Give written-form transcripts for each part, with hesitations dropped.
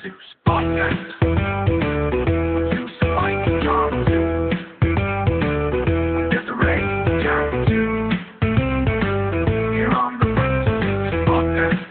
Zeus podcast. Zeus fights John Zeus. There's a race John Zeus. Here on the Friends of Zeus podcast.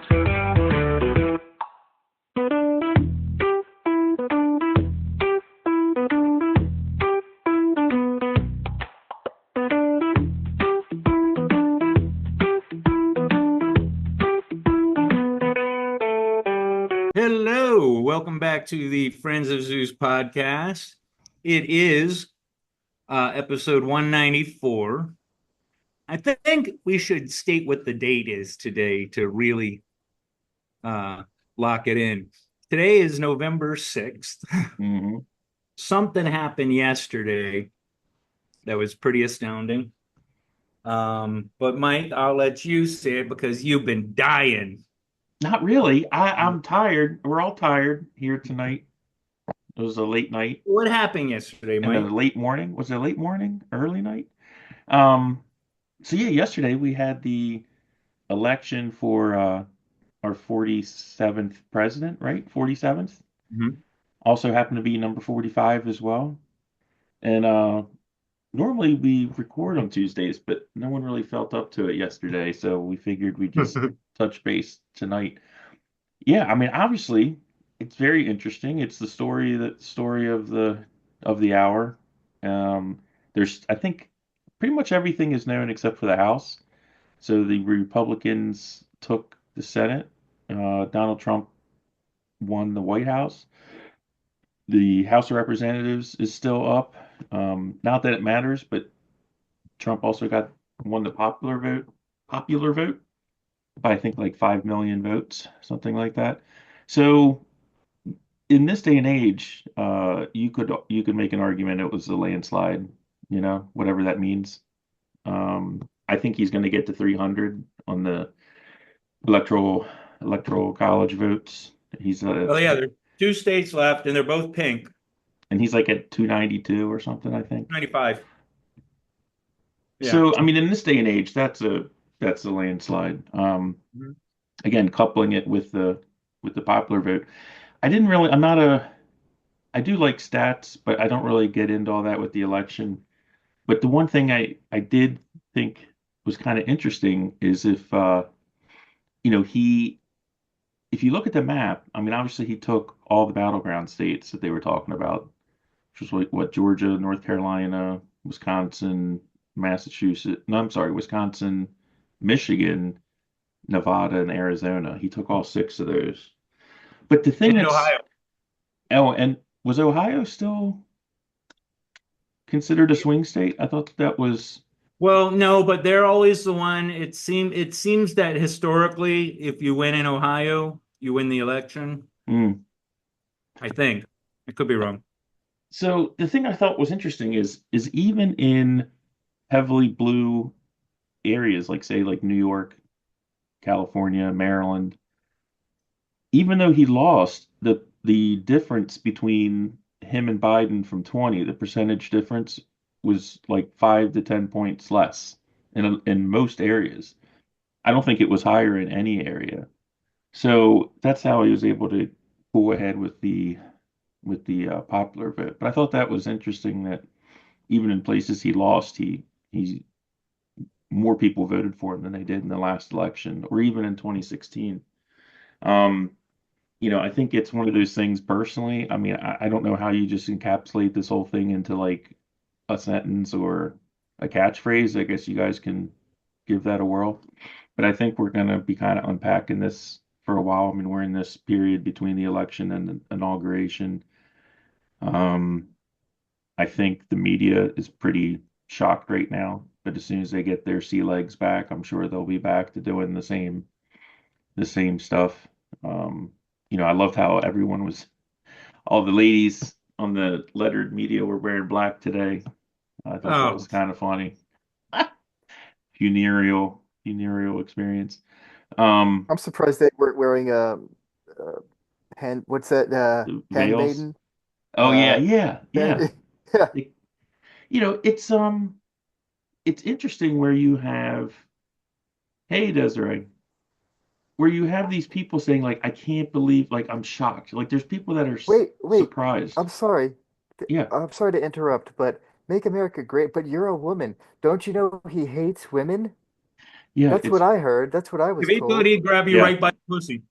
Hello, welcome back to the Friends of Zeus podcast. It is episode 194. I think we should state what the date is today to really lock it in. Today is November 6th. Mm-hmm. Something happened yesterday that was pretty astounding. But Mike, I'll let you say it because you've been dying. Not really. I'm tired. We're all tired here tonight. It was a late night What happened yesterday, and a Mike? late morning. Was it a late morning? Early night? Um, so yeah, yesterday we had the election for our 47th president, right? 47th. Mhm. Also happened to be number 45 as well. And normally we record on Tuesdays, but no one really felt up to it yesterday, so we figured we'd just touch base tonight. Yeah, I mean, obviously, it's very interesting. It's the story of the hour. I think, pretty much everything is known except for the House. So the Republicans took the Senate. Donald Trump won the White House. The House of Representatives is still up. Not that it matters, but Trump also won the popular vote by I think like 5 million votes, something like that. So in this day and age, you could make an argument it was a landslide, whatever that means. I think he's going to get to 300 on the electoral electoral college votes. He's Oh yeah, there's two states left, and they're both pink. and he's like at 292 or something, I think. 95. Yeah. So I mean, in this day and age, that's a landslide. Mhm. Again, coupling it with the popular vote. I didn't really. I'm not a. I do like stats, but I don't really get into all that with the election. But the one thing I did think was kind of interesting is he if you look at the map, I mean, obviously he took all the battleground states that they were talking about, which was like what Georgia, North Carolina, Wisconsin, Massachusetts. No, I'm sorry, Wisconsin, Michigan, Nevada, and Arizona. He took all six of those. But the thing And that's Ohio. oh, and was Ohio still considered a swing state? I thought that was. Well, no, but they're always the one. It seems that historically, if you win in Ohio, you win the election. Mm. I think. I could be wrong. So the thing I thought was interesting is even in heavily blue areas, like say like New York, California, Maryland, even though he lost, the difference between him and Biden from 20, the percentage difference was like 5 to 10 points less in most areas. I don't think it was higher in any area. So that's how he was able to pull ahead with the popular vote. But I thought that was interesting that even in places he lost, he more people voted for him than they did in the last election or even in 2016. Um, I think it's one of those things personally. I mean, I don't know how you just encapsulate this whole thing into like a sentence or a catchphrase. I guess you guys can give that a whirl. But I think we're going to be kind of unpacking this for a while. I mean, we're in this period between the election and the inauguration. Um, I think the media is pretty shocked right now, but as soon as they get their sea legs back, I'm sure they'll be back to doing the same stuff. I loved how all the ladies on the lettered media were wearing black today. I thought that Oh, was kind of funny. Funereal experience. Um, I'm surprised they weren't wearing what's that the veils. handmaiden? Oh yeah, Uh yeah, yeah. yeah. It- it's interesting where you have, hey Desiree, where you have these people saying like, I can't believe, like, I'm shocked. Like, there's people that are Wait. surprised. I'm sorry. Yeah, I'm sorry to interrupt, but make America great. But you're a woman. Don't you know he hates women? yeah, That's what I heard. That's what I If was he could, told. he'd grab you yeah. right by the pussy.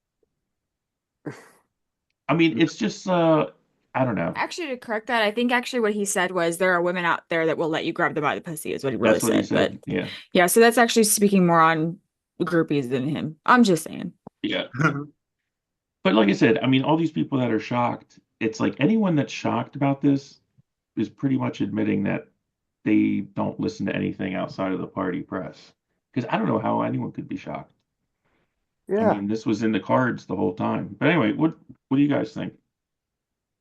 I mean, it's just, I don't know. Actually, to correct that, I think actually what he said was there are women out there that will let you grab them by the pussy, is what he really That's what he said. But said. Yeah, yeah, so that's actually speaking more on groupies than him. I'm just saying. yeah. But like I said, I mean, all these people that are shocked, it's like anyone that's shocked about this is pretty much admitting that they don't listen to anything outside of the party press. Because I don't know how anyone could be shocked. I Yeah. mean, this was in the cards the whole time. But anyway, what do you guys think?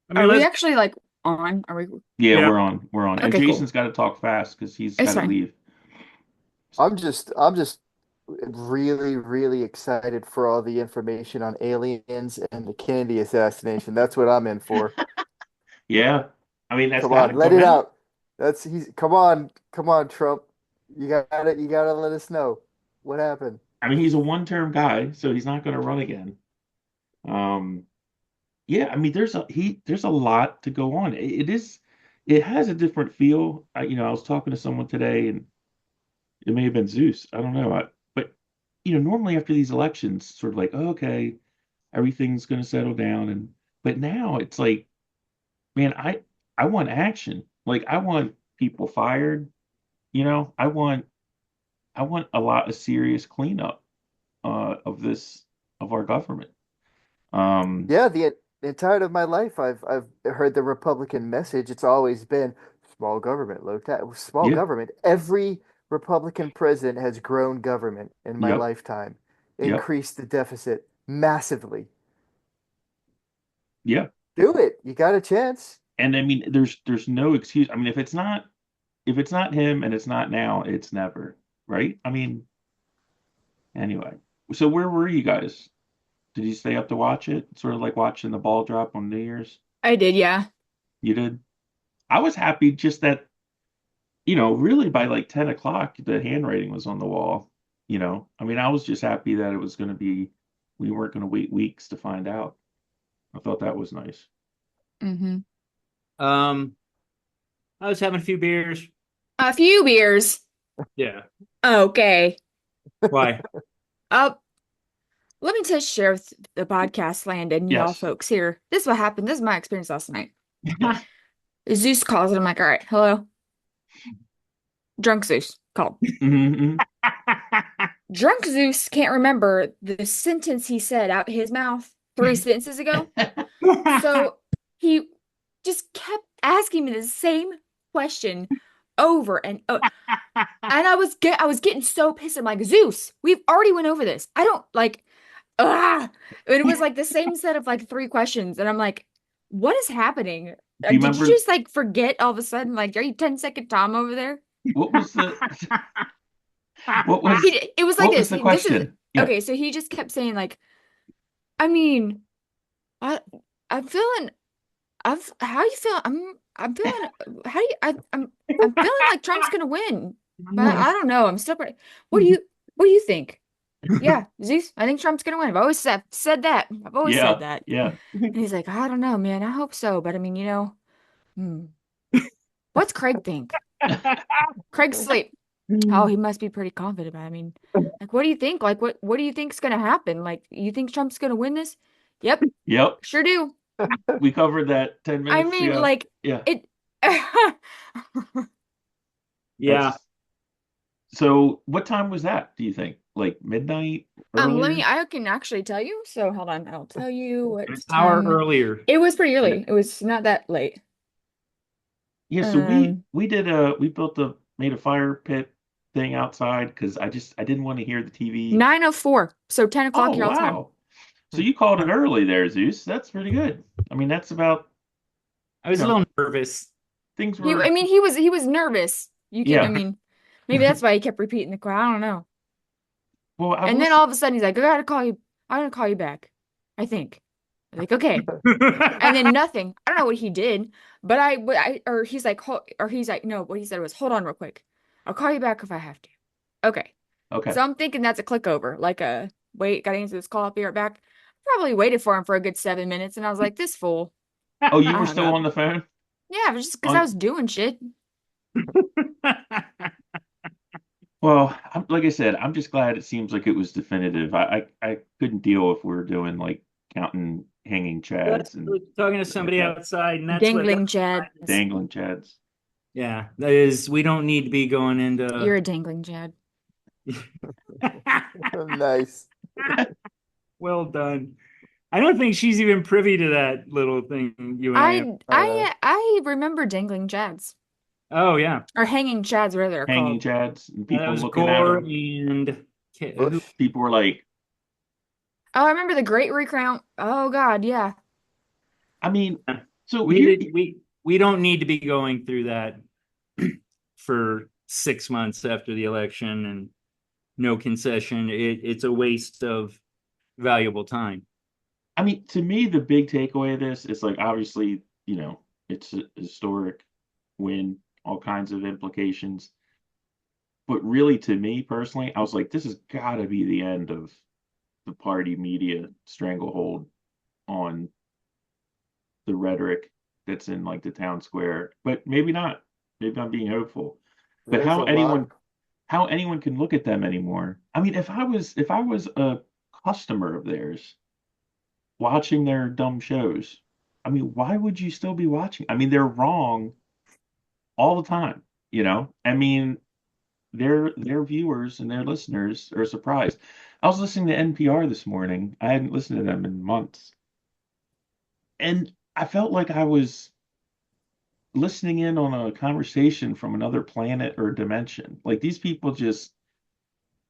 I mean, Are we let's, actually like on? Are we? Yeah, yeah. we're on. And Okay, cool. Jason's got to talk fast because he's got It's to fine. leave. I'm just really, really excited for all the information on aliens and the Kennedy assassination. That's what I'm in for. Yeah. I mean, that's Come got to on, let come it out. out. He's come on, Trump. You gotta let us know what happened. I mean, he's a one-term guy, so he's not going to run again. Um, yeah, I mean, there's a lot to go on. It has a different feel. I was talking to someone today, and it may have been Zeus. I don't know. But normally after these elections, sort of like, oh, okay, everything's going to settle down, but now it's like, man, I want action. Like I want people fired. I want a lot of serious cleanup of this of our government. Um, Yeah, the entirety of my life, I've heard the Republican message. It's always been small government, low tax, small yeah, government. Every Republican president has grown government in my yep, lifetime, yep, increased the deficit massively. yeah. Do it. You got a chance. And I mean, there's no excuse. I mean, if it's not him and it's not now, it's never, right? I mean, anyway. So where were you guys? Did you stay up to watch it? Sort of like watching the ball drop on New Year's? I did, yeah. You did? I was happy just that, really by like 10 o'clock, the handwriting was on the wall. I mean, I was just happy that it was going to be, we weren't going to wait weeks to find out. I thought that was nice. Mm-hmm. Um, I was having a few beers. A few beers. Yeah. Okay. Why? Uh, let me just share with the podcast land and y'all Yes. folks here. This is what happened. This is my experience last night. Yes. Zeus calls and I'm like, all right, hello. Drunk Zeus called. hmm Drunk Zeus can't remember the sentence he said out his mouth 3 sentences ago. So he just kept asking me the same question over and over. And I was getting so pissed. I'm like, Zeus, we've already went over this. I don't like And it was like the same set of like 3 questions. And I'm like, what is happening? Do you Did you remember just like forget all of a sudden? Like, are you 10-second Tom over there? what was the what was It was like what was this. the This is question? Yeah. okay. So he just kept saying like, I mean, I I'm feeling. How you feel? I'm feeling. How do you? I'm feeling like Trump's gonna win, but I don't know. I'm still. What do you think? Yeah, Zeus, I think Trump's gonna win. I've always said that. I've always Yeah. said that. Yeah. And he's like, I don't know, man. I hope so, but I mean, hmm. What's Craig think? Craig's asleep. Oh, he must be pretty confident about it. I mean, like, what do you think? Like, what do you think's gonna happen? Like, you think Trump's gonna win this? Yep, Yep. sure do. We covered that 10 I minutes. mean, Yeah. like, Yeah. it. Yeah. That's- So what time was that, do you think? Like midnight? Earlier? I can actually tell you. So hold on, I'll tell you what An hour time. earlier. It was pretty early. It was not that late. Yeah, so we Um, we did made a fire pit thing outside because I didn't want to hear the TV. 9:04. So 10 o'clock Oh, your time. wow. So you called it early there, Zeus. That's pretty good. I mean, that's about, I was you a know, little nervous. things He, were, I mean, he was nervous. You can, I yeah. mean, maybe that's why he kept repeating the call. I don't know. Well, I And will then all of a sudden he's like, I gotta call you. I'm gonna call you back. I think. I'm like, okay. And then nothing. I don't know what he did, but or he's like, no, what he said was, hold on real quick. I'll call you back if I have to. Okay. Okay. So I'm thinking that's a click over, like a wait, gotta answer this call. I'll be right back. Probably waited for him for a good 7 minutes, and I was like, this fool. Oh, you I were hung still up. on the phone? Yeah, just because I was doing shit. Well, like I said, I'm just glad it seems like it was definitive. I couldn't deal if we were doing like counting hanging chads and Talking to shit like somebody that. outside, and Dangling Chad. Dangling chads. yeah, that is, we don't need to be going You're into. a dangling Chad. Nice. Well done. I don't think she's even privy to that little thing you and I have. I remember dangling Chads. Oh yeah, Or hanging Chads, whatever they're Hanging called. chads and that people was looking at Gore them. and Bush. People were like, Oh, I remember the Great Recount. Oh God, yeah. I mean, so we don't need to be going through that for 6 months after the election and no concession. It's a waste of valuable time. I mean, to me, the big takeaway of this is like obviously, it's a historic win, all kinds of implications. But really, to me personally, I was like, this has got to be the end of the party media stranglehold on the rhetoric that's in like the town square. But maybe not. Maybe I'm being hopeful. But There's a lot. how anyone can look at them anymore. I mean, if I was a customer of theirs watching their dumb shows, I mean, why would you still be watching? I mean, they're wrong all the time, I mean, their viewers and their listeners are surprised. I was listening to NPR this morning. I hadn't listened to them in months. And I felt like I was listening in on a conversation from another planet or dimension. Like these people just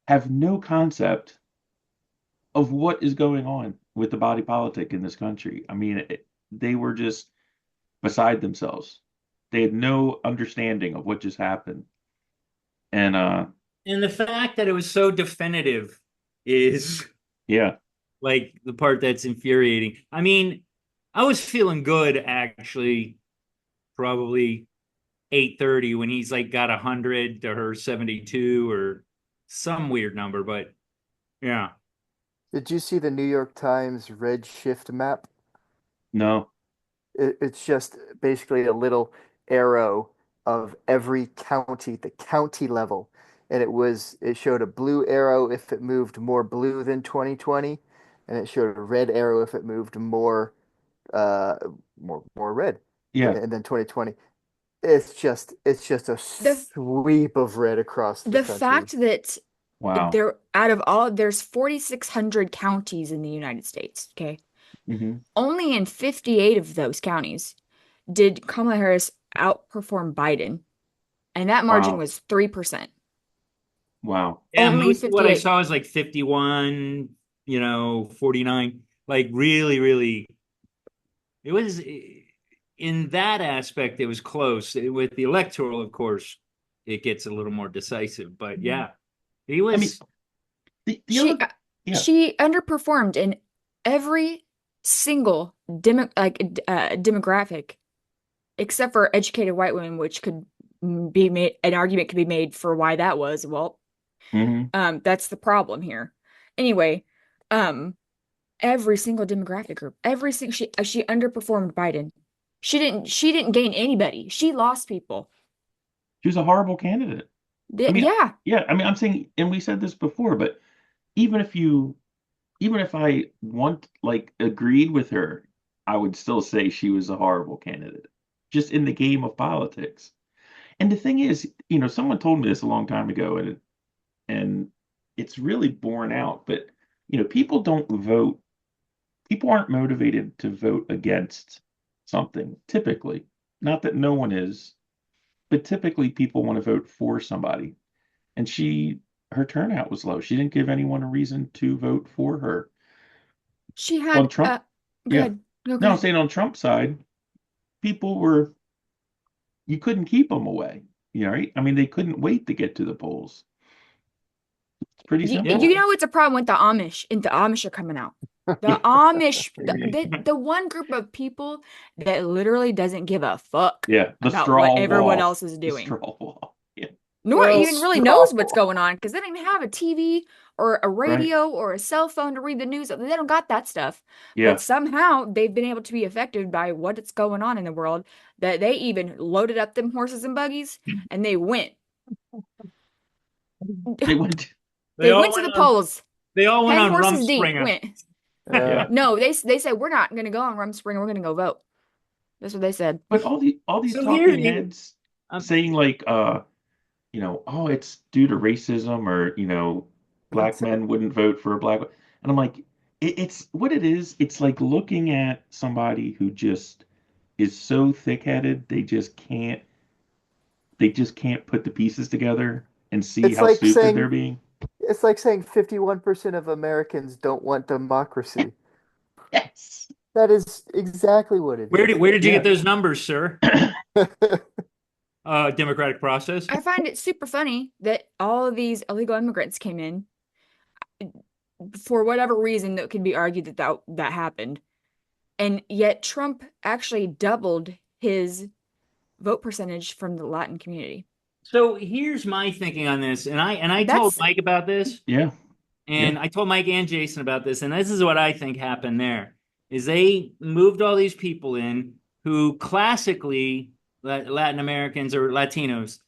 have no concept of what is going on with the body politic in this country. I mean, they were just beside themselves. They had no understanding of what just happened. And And the fact that it was so definitive is yeah, like the part that's infuriating. I mean, I was feeling good actually, probably 8:30 when he's like got 100 to her 72 or some weird number, but yeah. Did you see the New York Times red shift map? no, It's just basically a little arrow of every county, the county level. And it showed a blue arrow if it moved more blue than 2020, and it showed a red arrow if it moved uh more red yeah, and then 2020. It's just a The sweep of red across the the country. fact that wow. there's 4,600 counties in the United States, okay? Hmm. Only in 58 of those counties did Kamala Harris outperform Biden, and that margin Wow. was 3%. Wow. Yeah, Only most of what I 58. saw is like 51, 49. Like really, really, it was in that aspect, it was close. With the electoral, of course, it gets a little more decisive. But yeah, he I mean, was. the She other, yeah, she underperformed in every single demographic except for educated white women, which could be made an argument could be made for why that was. Well, hmm that's the problem here. Anyway, every single demographic group, every single she underperformed Biden. She didn't gain anybody. She lost people. she was a horrible candidate. I mean, Yeah. yeah, I mean, I'm saying, and we said this before, but even if you, even if I agreed with her, I would still say she was a horrible candidate, just in the game of politics. And the thing is, someone told me this a long time ago, and it's really borne out. But people don't vote. People aren't motivated to vote against something. Typically, not that no one is, but typically people want to vote for somebody. And her turnout was low. She didn't give anyone a reason to vote for her. She On had Trump, yeah. good. Go No, I'm ahead. saying on Trump's side, people were, you couldn't keep them away. Right? I mean, they couldn't wait to get to the polls. It's pretty You, simple. you know it's a problem with the Amish, and the Amish are coming out. The Amish, the one group of people that literally doesn't give a fuck Yeah, the about what straw everyone wall. else is The doing. straw wall. Yeah. nor Well, even really knows what's going on because they don't even have a TV or a Right. radio or a cell phone to read the news. They don't got that stuff. Yeah. But somehow they've been able to be affected by what's going on in the world that they even loaded up them horses and buggies and they went. They went. They went to the polls. They all went 10 on horses deep Rumspringa. went. Yeah. No, they said we're not going to go on Rumspringa. We're going to go vote. That's what they said. But all these So talking here's heads um, saying like oh, it's due to racism, or black men wouldn't vote for a black. And I'm like, it's what it is. It's like looking at somebody who just is so thick-headed they just can't put the pieces together and see It's how like stupid saying they're being. it's like saying 51% of Americans don't want democracy. Yes. That is exactly what it where is. did you Yeah. get those numbers, sir? Democratic process. I find it super funny that all of these illegal immigrants came in for whatever reason that could be argued that happened. And yet Trump actually doubled his vote percentage from the Latin community. So here's my thinking on this, and I told That's Mike about this, Yeah. and I told Mike and Jason about this, and this is what I think happened there, is they moved all these people in who classically Latin Americans or Latinos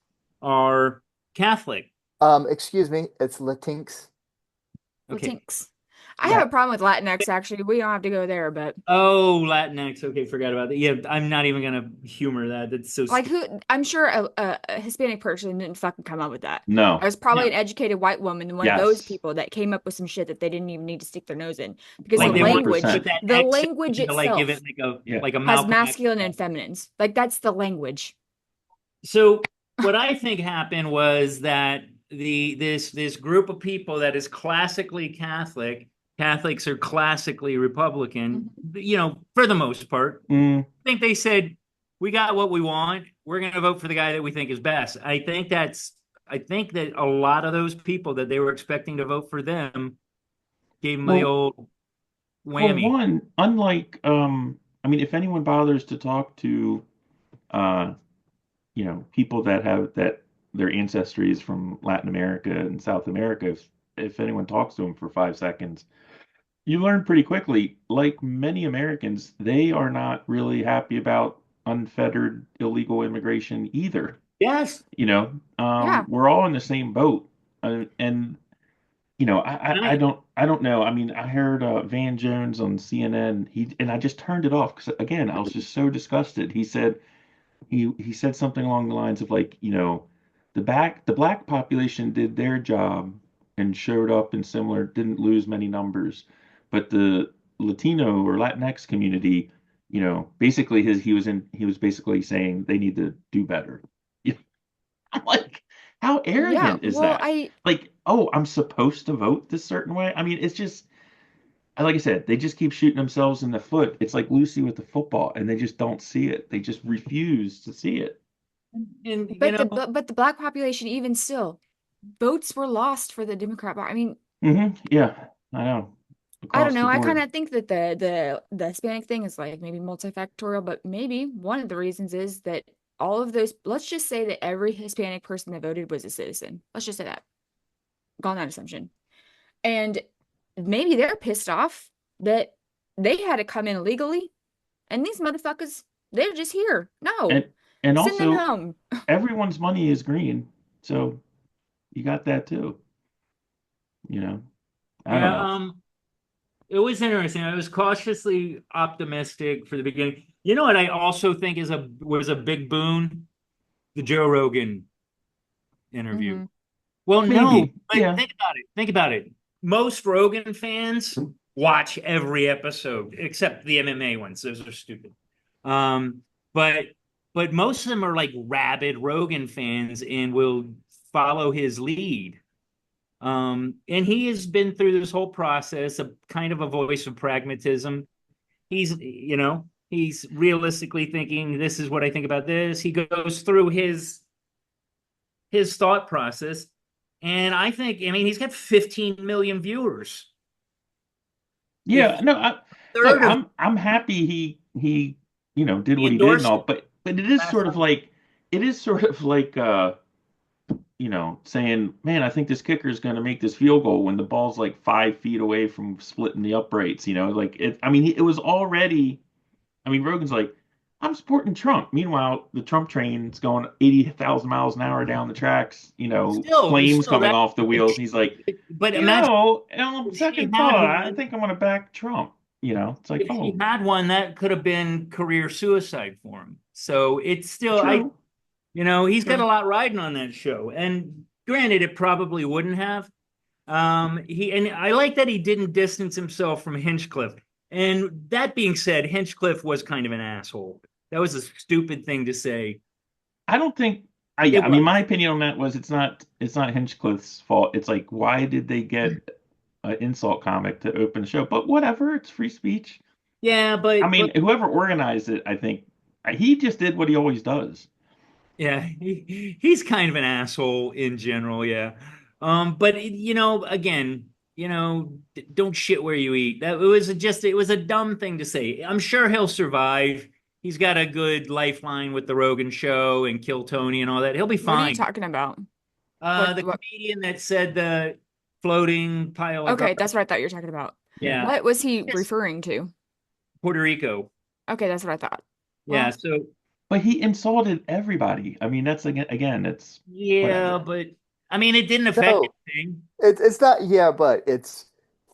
are Catholic. Excuse me, it's Latinx. Okay. Latinx. I have a problem with Latinx, actually. We don't have to go there, but Oh, Latinx. Okay, forgot about that. Yeah, I'm not even gonna humor that. That's so like stupid. who I'm sure a Hispanic person didn't fucking come up with that. No. I was probably No. an educated white woman, one of those Yes. people that came up with some shit that they didn't even need to stick their nose in. Because Like the they want to 100%. put that the X language to like give itself it like Yeah. a has Malcolm X. masculine and feminines. Like that's the language. So what I think happened was that this group of people that is classically Catholic, Catholics are classically Republican, for the most part. Mm, I think they said, we got what we want. We're going to vote for the guy that we think is best. I think that a lot of those people that they were expecting to vote for them gave them the well, old well, whammy. one, unlike I mean, if anyone bothers to talk to uh people that their ancestry is from Latin America and South America, if anyone talks to them for 5 seconds, you learn pretty quickly, like many Americans, they are not really happy about unfettered illegal immigration either. Yes. Yeah. We're all in the same boat. And I don't know. I mean, I heard Van Jones on CNN. And I just turned it off because again, I was just so disgusted. He said something along the lines of like, the black population did their job and showed up in similar, didn't lose many numbers, but the Latino or Latinx community, basically he was basically saying they need to do better. I'm like, how Yeah. arrogant is Well, that? Like, oh, I'm supposed to vote this certain way? I mean, it's just, like I said, they just keep shooting themselves in the foot. It's like Lucy with the football, and they just don't see it. They just refuse to see it. And but the black population, even still, votes were lost for the Democrat Party. I mean, Yeah, I know. I don't Across know. the I board. kind of think that the Hispanic thing is like maybe multifactorial, but maybe one of the reasons is that all of those, let's just say that every Hispanic person that voted was a citizen. Let's just say that. Go on that assumption. And maybe they're pissed off that they had to come in illegally, and these motherfuckers, they're just here. No, and send them also home. everyone's money is green, so you got that too. I don't know. It was interesting. I was cautiously optimistic for the beginning. You know what I also think was a big boon? The Joe Rogan interview. Mhm. Well, no, Maybe, but yeah. Think about it. Most Rogan fans watch every episode except the MMA ones. Those are stupid. But most of them are like rabid Rogan fans and will follow his lead. And he has been through this whole process of kind of a voice of pragmatism. He's realistically thinking, this is what I think about this. He goes through his thought process. And I mean, he's got 15 million viewers. Yeah, no, look, Third I'm happy he did He what he did and endorsed all, but it is last sort of like saying, man, I think this kicker is going to make this field goal when the ball's like 5 feet away from splitting the uprights, like it. I mean, it was already. I mean, Rogan's like, I'm supporting Trump. Meanwhile, the Trump train's going 80,000 miles an hour down the tracks, flames Still coming that. off the wheels. And he's like, But imagine on if he second had thought, I one. think I'm going to back Trump. It's like, If he oh, had one, that could have been career suicide for him. So it's still, true. he's got a True. lot riding on that show. And granted, it probably wouldn't have. And I like that he didn't distance himself from Hinchcliffe. And that being said, Hinchcliffe was kind of an asshole. That was a stupid thing to say. I don't think It I mean, was. my opinion on that was it's not Hinchcliffe's fault. It's like, why did they get an insult comic to open the show? But whatever, it's free speech. Yeah, I but mean, whoever organized it, I think he just did what he always does. yeah, he's kind of an asshole in general, yeah. But again, don't shit where you eat. It was a dumb thing to say. I'm sure he'll survive. He's got a good lifeline with the Rogan show and Kill Tony and all that. He'll be What are you fine. talking about? The What? comedian that said the floating pile of Okay, garbage. that's what I thought you were talking about. Yeah, What was he Yes. referring to? Puerto Rico. Okay, that's what I thought. Yeah, Well, so But he insulted everybody. I mean, that's again, it's yeah, whatever. but I mean, it didn't affect No, anything. it's not. Yeah, but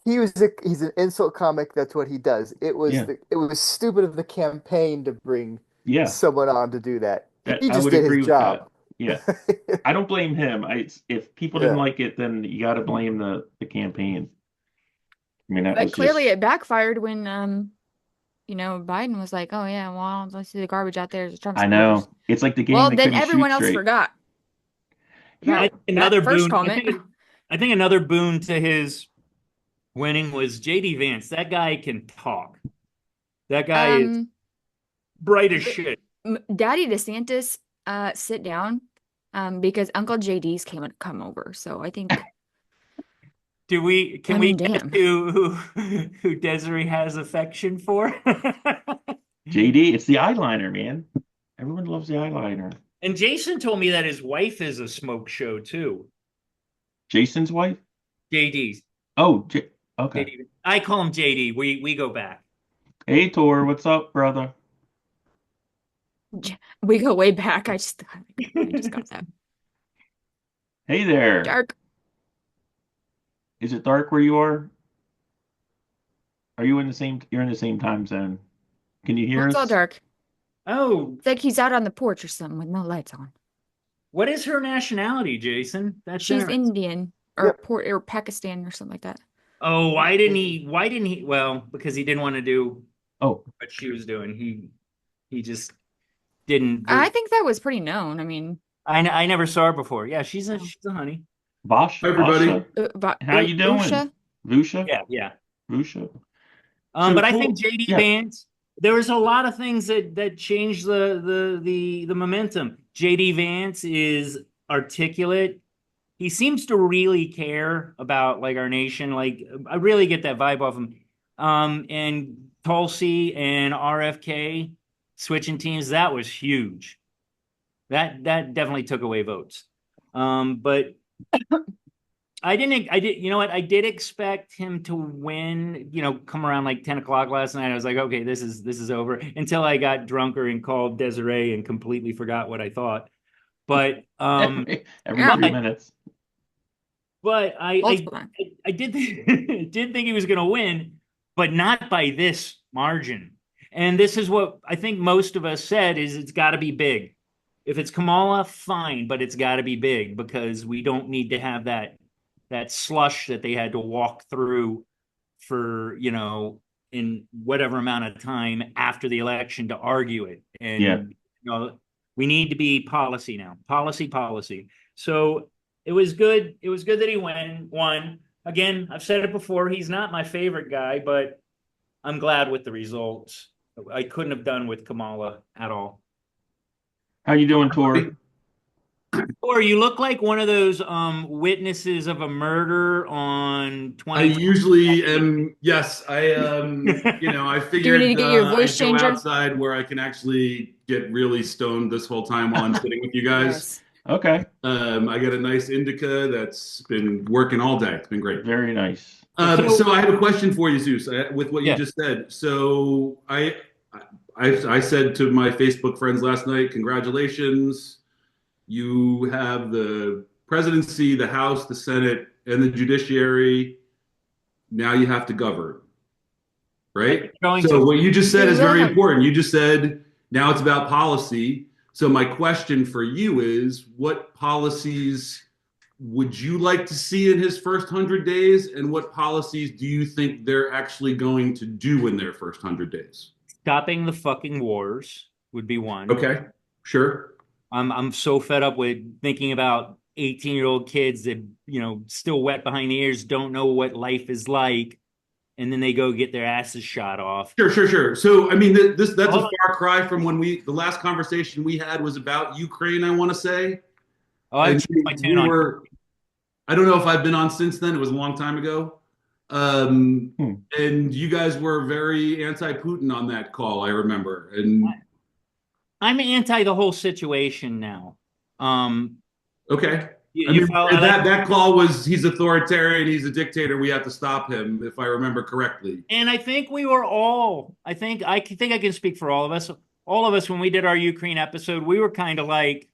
he's an insult comic. That's what he does. Yeah, It was stupid of the campaign to bring yeah. someone on to do that. That He I just would did his agree with job. that. Yeah, I don't blame him. If people didn't Yeah. like it, then you got to blame the campaign. I mean, that but was clearly just. it backfired when Biden was like, "Oh yeah, well, let's see the garbage out there is Trump I supporters." know. It's like the game Well, they then couldn't everyone shoot else straight. forgot Here, I about think that another first boon. comment. I think another boon to his winning was JD Vance. That guy can talk. That guy is Um, bright as shit. Daddy DeSantis, sit down, because Uncle JD's come over. So I think, Can I we mean, guess damn. who Desiree has affection for? JD, it's the eyeliner, man. Everyone loves the eyeliner. And Jason told me that his wife is a smoke show too. Jason's wife? JD's. Oh, okay. JD. I call him JD. We go back. Hey, Tor, what's up, brother? We go way back. I just got that. Hey there. Dark. Is it dark where you are? Are you in the same? You're in the same time zone. Can you hear Well, it's all us? dark. Oh, It's like he's out on the porch or something with no lights on. what is her nationality, Jason? That's She's interesting. Indian or Yep. or Pakistan or something like that. Oh, why didn't he? Well, because he didn't want to do Oh, what she was doing. He just didn't. I think that was pretty known. I mean, I never saw her before. Yeah, she's Oh. she's a honey. Vash, Hi, everybody. Vasha. How you doing? Usha? Vusha? Yeah, yeah. Vusha. So But I cool. think JD Yeah. Vance, there was a lot of things that changed the momentum. JD Vance is articulate. He seems to really care about like our nation. Like I really get that vibe off him. And Tulsi and RFK switching teams, that was huge. That definitely took away votes. But I did, you know what? I did expect him to win, come around like 10 o'clock last night. I was like, okay, this is over until I got drunker and called Desiree and completely forgot what I thought. But Every Yeah. 3 minutes. but Multiple times. I did did think he was going to win, but not by this margin. And this is what I think most of us said is it's got to be big. If it's Kamala, fine, but it's got to be big because we don't need to have that slush that they had to walk through for, in whatever amount of time after the election to argue it. And, Yeah. we need to be policy now, policy. So it was good. It was good that he won. Again, I've said it before. He's not my favorite guy, but I'm glad with the results. I couldn't have done with Kamala at all. How you doing, Tor? Or you look like one of those witnesses of a murder on I 20. usually am. Yes, I I figured need to get you a voice I'd go changer? outside where I can actually get really stoned this whole time while I'm sitting with you guys. Yes. Okay. I got a nice indica that's been working all day. It's been great. Very nice. So I have a question for you, Zeus, with what you Yeah. just said. So I said to my Facebook friends last night, congratulations. You have the presidency, the House, the Senate, and the judiciary. Now you have to govern, right? Going So to- what you just said is very Yeah. important. You just said now it's about policy. So my question for you is, what policies would you like to see in his first 100 days, and what policies do you think they're actually going to do in their first 100 days? Stopping the fucking wars would be one. Okay, sure. I'm so fed up with thinking about 18-year-old kids that, still wet behind the ears, don't know what life is like, and then they go get their asses shot off. Sure. So I mean, that's a Hold on. far cry from when the last conversation we had was about Ukraine, I want to say. Oh, I And changed my tune on. I don't know if I've been on since then. It was a long time ago. And you guys were very anti-Putin on that call, I remember. And I'm anti the whole situation now. okay. You, I you mean, follow- I like- that call was he's authoritarian, he's a dictator, we have to stop him, if I remember correctly. And I think we were all, I think I can speak for all of us. All of us, when we did our Ukraine episode, we were kind of like,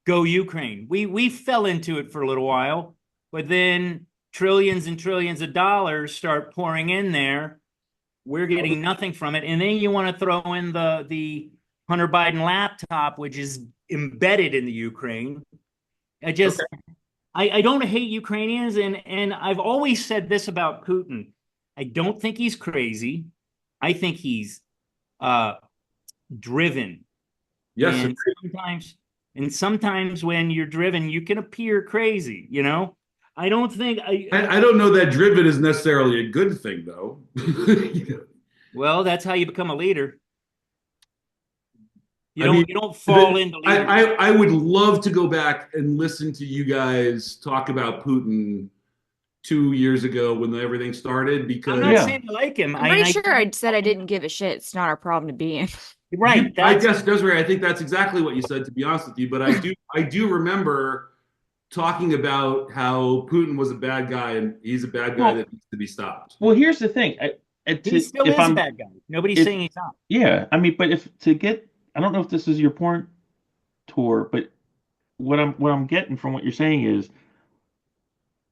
go Ukraine. We fell into it for a little while, but then trillions and trillions of dollars start pouring in there. We're getting nothing from it. And then you want to throw in the Hunter Biden laptop, which is embedded in the Ukraine. I don't hate Ukrainians, and I've always said this about Putin. I don't think he's crazy. I think he's driven. Yes. And sometimes when you're driven, you can appear crazy, I don't think I don't know that driven is necessarily a good thing, though. Well, that's how you become a leader. You don't fall into leadership. I would love to go back and listen to you guys talk about Putin 2 years ago when everything started, because I'm not saying I like him. I'm pretty sure I said I didn't give a shit. It's not our problem to be in. Right. I guess, Desiree, I think that's exactly what you said, to be honest with you. But I do remember talking about how Putin was a bad guy, and he's a bad guy that needs to be stopped. Well, here's the thing. He still is a bad guy. Nobody's saying he's not. Yeah, I mean, but I don't know if this is your point, Tor, but what I'm getting from what you're saying is,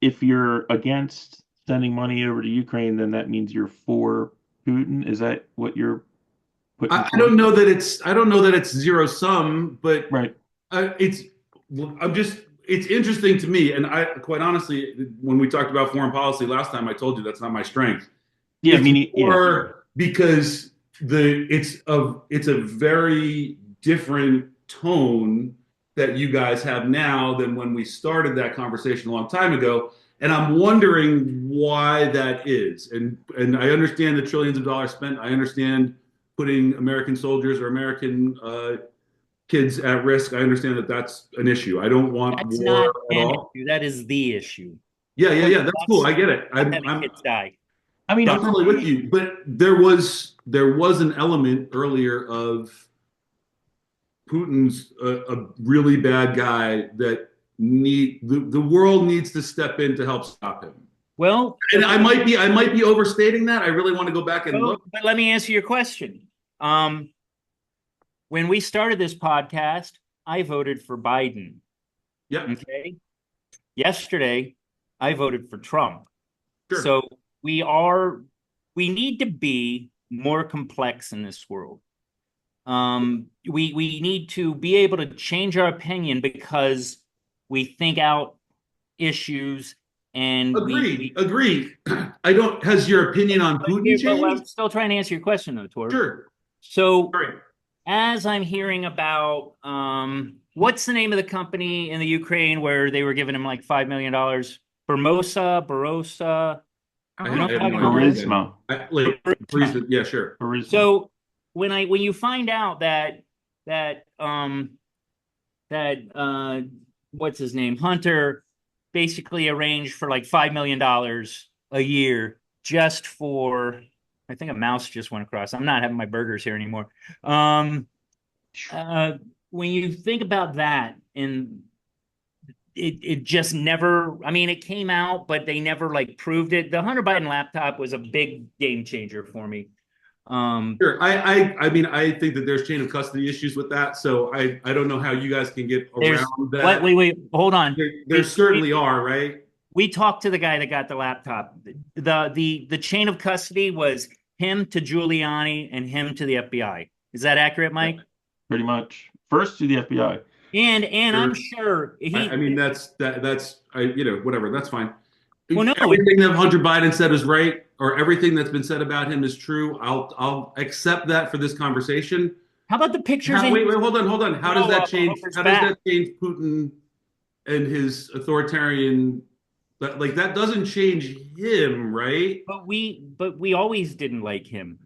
if you're against sending money over to Ukraine, then that means you're for Putin. Is that what you're putting? I don't know that it's zero sum, but right. It's interesting to me, and I quite honestly, when we talked about foreign policy last time, I told you that's not my strength. Yeah, because it's a very different tone that you guys have now than when we started that conversation a long time ago, and I'm wondering why that is. And I understand the trillions of dollars spent. I understand putting American soldiers or American kids at risk. I understand that that's an issue. I don't want That's war not at an all. issue. That is the issue. Yeah. That's cool. I get it. Having kids die. I mean, I'm totally with you, but there was an element earlier of Putin's a really bad guy that the world needs to step in to help stop him. Well, and I might be overstating that. I really want to go back and look. But let me answer your question. When we started this podcast, I voted for Biden. Yeah. Okay. Yesterday, I voted for Trump. Sure. So we need to be more complex in this world. We need to be able to change our opinion because we think out issues and agree. Has your opinion on Putin changed? I'm still trying to answer your question, though, Tor. Sure. So Sorry. as I'm hearing about what's the name of the company in the Ukraine where they were giving him like $5 million? Barossa. Charisma. Yeah, sure. Charisma. So when you find out that what's his name, Hunter, basically arranged for like $5 million a year just for, I think a mouse just went across. I'm not having my burgers here anymore. When you think about that, and it just never, I mean, it came out, but they never like proved it. The Hunter Biden laptop was a big game changer for me. Sure. I mean, I think that there's chain of custody issues with that. So I don't know how you guys can get around that. Wait, hold on. There certainly are, right? We talked to the guy that got the laptop. The chain of custody was him to Giuliani and him to the FBI. Is that accurate, Mike? Pretty much. First to the FBI. And I'm sure I mean, that's whatever. That's fine. Well, no, everything that Hunter Biden said is right, or everything that's been said about him is true. I'll accept that for this conversation. How about the pictures? Wait, hold on. How does that change? How does that change Putin and his authoritarian? Like that doesn't change him, right? But we always didn't like him.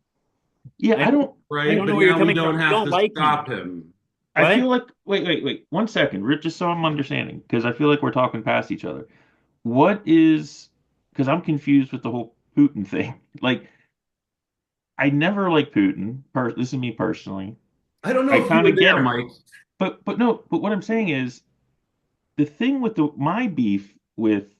Yeah, I don't. Right, but now we don't have to stop him. I feel like wait 1 second, Rich, just so I'm understanding, because I feel like we're talking past each other. What is, because I'm confused with the whole Putin thing. Like, I never liked Putin. This is me personally. I don't know I if kind you of were get there, it, Mike. but what I'm saying is the thing with my beef with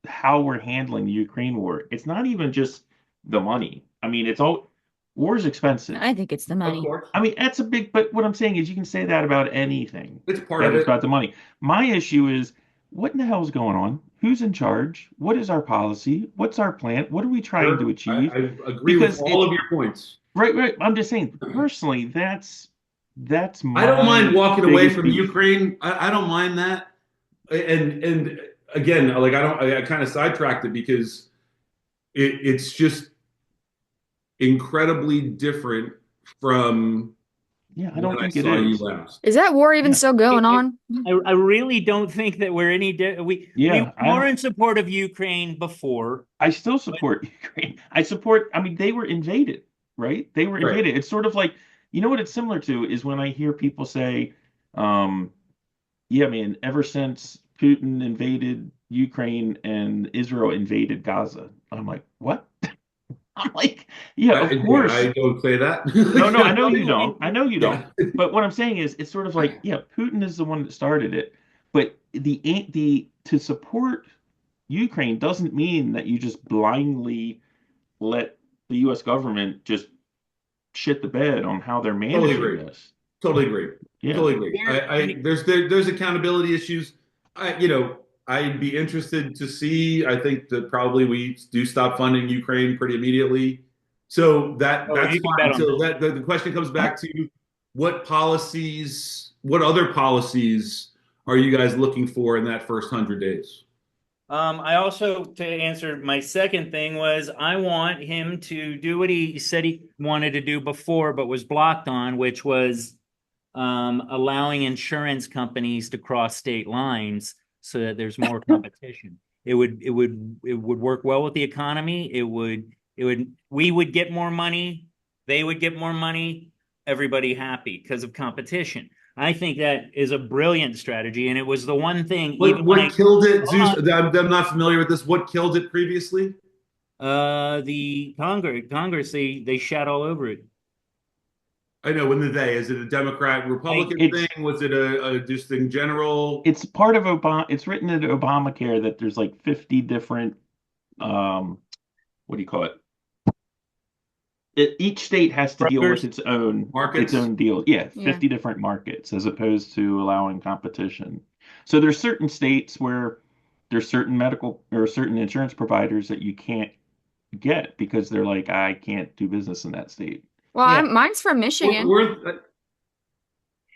how we're handling the Ukraine war. It's not even just the money. I mean, it's all war's expensive. I think it's the money. Of course. I mean, that's a big. But what I'm saying is, you can say that about anything. It's part of it. It's about the money. My issue is, what in the hell is going on? Who's in charge? What is our policy? What's our plan? What are we trying to achieve? I agree with all of your points. Right. I'm just saying, personally, that's my. I don't mind walking away from beef. Ukraine. I don't mind that. And again, like I kind of sidetracked it because it's just incredibly different from. Yeah, I don't think I it saw is. you last. Is that war even still going on? I really don't think that we're any. We were in support of Ukraine before. I still support Ukraine. I mean, they were invaded, right? They were invaded. Right. It's sort of like, you know what it's similar to is when I hear people say, yeah, man, ever since Putin invaded Ukraine and Israel invaded Gaza. I'm like, what? I'm like, yeah, of course. I don't say that. No, I know you don't. I know you don't. But what I'm saying is, it's sort of like, yeah, Putin is the one that started it. But to support Ukraine doesn't mean that you just blindly let the U.S. government just shit the bed on how they're managing this. Totally agree. Yeah. Totally agree. There's accountability issues. I'd be interested to see. I think that probably we do stop funding Ukraine pretty immediately. So that's fine. So the question comes back to what other policies are you guys looking for in that first 100 days? I also, to answer my second thing, was I want him to do what he said he wanted to do before, but was blocked on, which was allowing insurance companies to cross state lines so that there's more competition. It would work well with the economy. We would get more money, they would get more money, everybody happy because of competition. I think that is a brilliant strategy, and it was the one thing. What killed it, Zeus? I'm not familiar with this. What killed it previously? The Congress, they shat all over it. I know. When did they? Is it a Democrat Republican thing? Was it a just in general? It's part of Obama. It's written in Obamacare that there's like 50 different. What do you call it? Each state has to deal with its own markets, its own deal. Yeah, 50 different markets as opposed to allowing competition. So there's certain states where there's certain medical or certain insurance providers that you can't get because they're like, I can't do business in that state. Well, mine's from Michigan.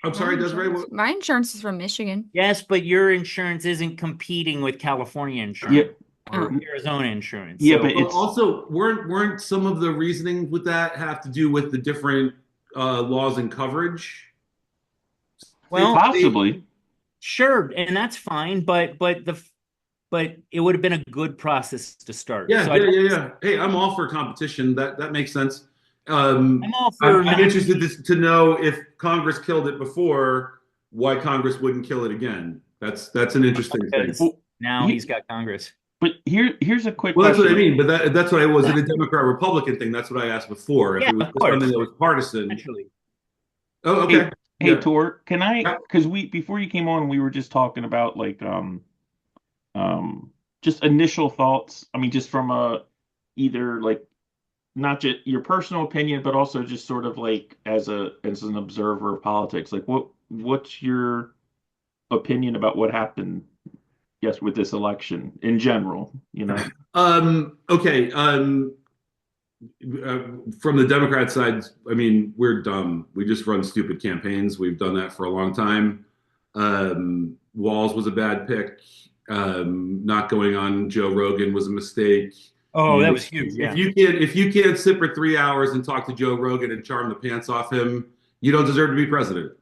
I'm sorry, Desiree. My insurance is from Michigan. Yes, but your insurance isn't competing with California insurance or Arizona insurance. Yeah, but it's also weren't some of the reasoning with that have to do with the different laws and coverage? Well, possibly. Sure, and that's fine, but it would have been a good process to start. Yeah, yeah. Hey, I'm all for competition. That makes sense. I'm interested to know if Congress killed it before, why Congress wouldn't kill it again. That's an interesting thing. Now he's got Congress. But here's a quick. Well, that's what I mean. But that's what I was. It a Democrat Republican thing? That's what I asked before. If it was something that was partisan. Actually. Oh, okay. Hey, Yeah. Tor, can I? Yeah. Because before you came on, we were just talking about like just initial thoughts. I mean, just from either like not just your personal opinion, but also just sort of like as an observer of politics. Like, what's your opinion about what happened? Yes, with this election in general, you know. Okay. From the Democrat side, I mean, we're dumb. We just run stupid campaigns. We've done that for a long time. Walls was a bad pick. Not going on Joe Rogan was a mistake. Oh, that was huge. Yeah. If you can't sit for 3 hours and talk to Joe Rogan and charm the pants off him, you don't deserve to be president.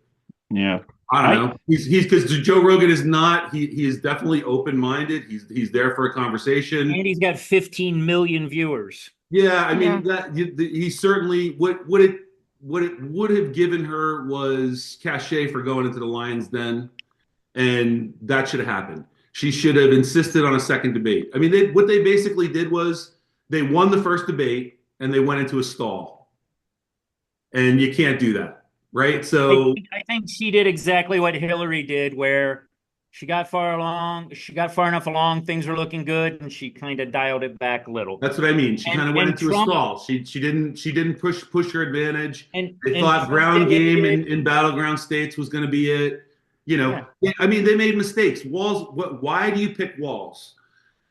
Yeah. I don't know. He's because Joe Rogan is not. He is definitely open minded. He's there for a conversation. And he's got 15 million viewers. Yeah, I mean Yeah. he certainly what it would have given her was cachet for going into the Lions Den, and that should have happened. She should have insisted on a second debate. I mean, what they basically did was they won the first debate and they went into a stall, and you can't do that, right? So I think she did exactly what Hillary did, where she got far enough along, things were looking good, and she kind of dialed it back a little. that's what I mean. She kind of went into Trump, a stall. She didn't push her advantage. And They thought Trump ground did game it. in battleground states was going to be it. You know, I mean, they made mistakes. Walls. Why do you pick Walls?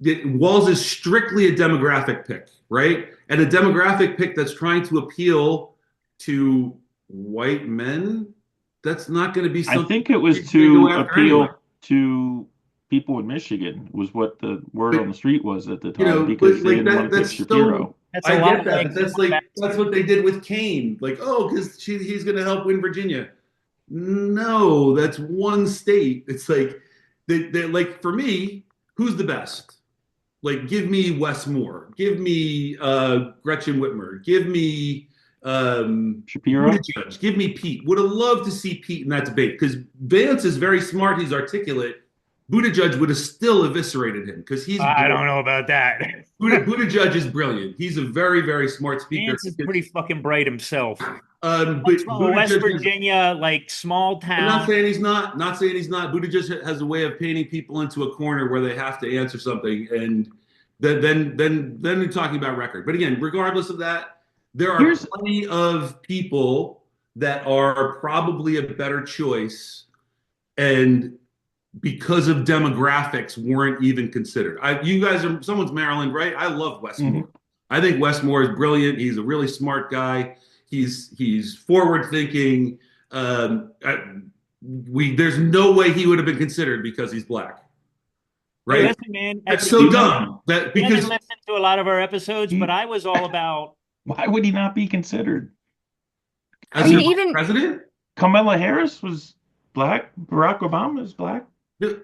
Walls is strictly a demographic pick, right? And a demographic pick that's trying to appeal to white men. That's not going to be something. I think it was you're to gonna go after appeal anyway. to people in Michigan was what the word on the street was at the time, You know, because they like didn't want to pick that's Shapiro. That's I a lot get that, but that's what they did with Kane. Like, oh, because he's going to help win Virginia. No, that's one state. It's like they like for me, who's the best? Like, give me Wes Moore, give me Gretchen Whitmer, give me Shapiro? Buttigieg, give me Pete. Would have loved to see Pete in that debate because Vance is very smart. He's articulate. Buttigieg would have still eviscerated him because he's. I don't know about that. Buttigieg is brilliant. He's a very, very smart speaker. Vance is pretty fucking bright himself. But West Buttigieg Virginia, like small town. I'm not saying he's not. Not saying he's not. Buttigieg has a way of painting people into a corner where they have to answer something, and then they're talking about record. But again, regardless of that, there are plenty of people that are probably a better choice, and because of demographics, weren't even considered. You guys are someone's Maryland, right? I love Wes Moore. I think Wes Moore is brilliant. He's a really smart guy. He's forward thinking. There's no way he would have been considered because he's black. Right? Hey, listen, man, that's so dumb. That because I listened to a lot of our episodes, but I was all about. Why would he not be considered? As even president? Kamala Harris was black. Barack Obama is black.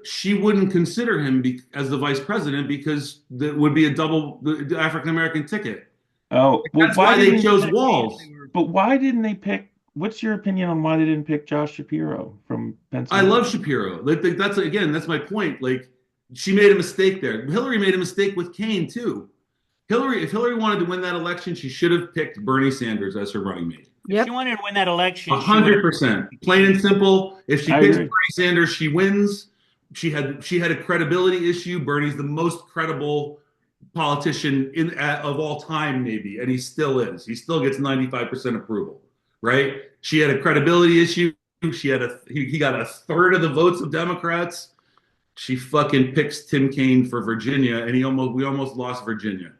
She wouldn't consider him as the vice president because that would be a double African American ticket. Oh, well, that's why they chose Walls. But why didn't they pick? What's your opinion on why they didn't pick Josh Shapiro from Pennsylvania? I love Shapiro. That's my point. Like, she made a mistake there. Hillary made a mistake with Kane too. If Hillary wanted to win that election, she should have picked Bernie Sanders as her running mate. If she wanted to win that election, 100%, plain and simple. If she picks Bernie Sanders, she wins. She had a credibility issue. Bernie's the most credible politician of all time, maybe, and he still is. He still gets 95% approval, right? She had a credibility issue. He got a third of the votes of Democrats. She fucking picks Tim Kaine for Virginia, and we almost lost Virginia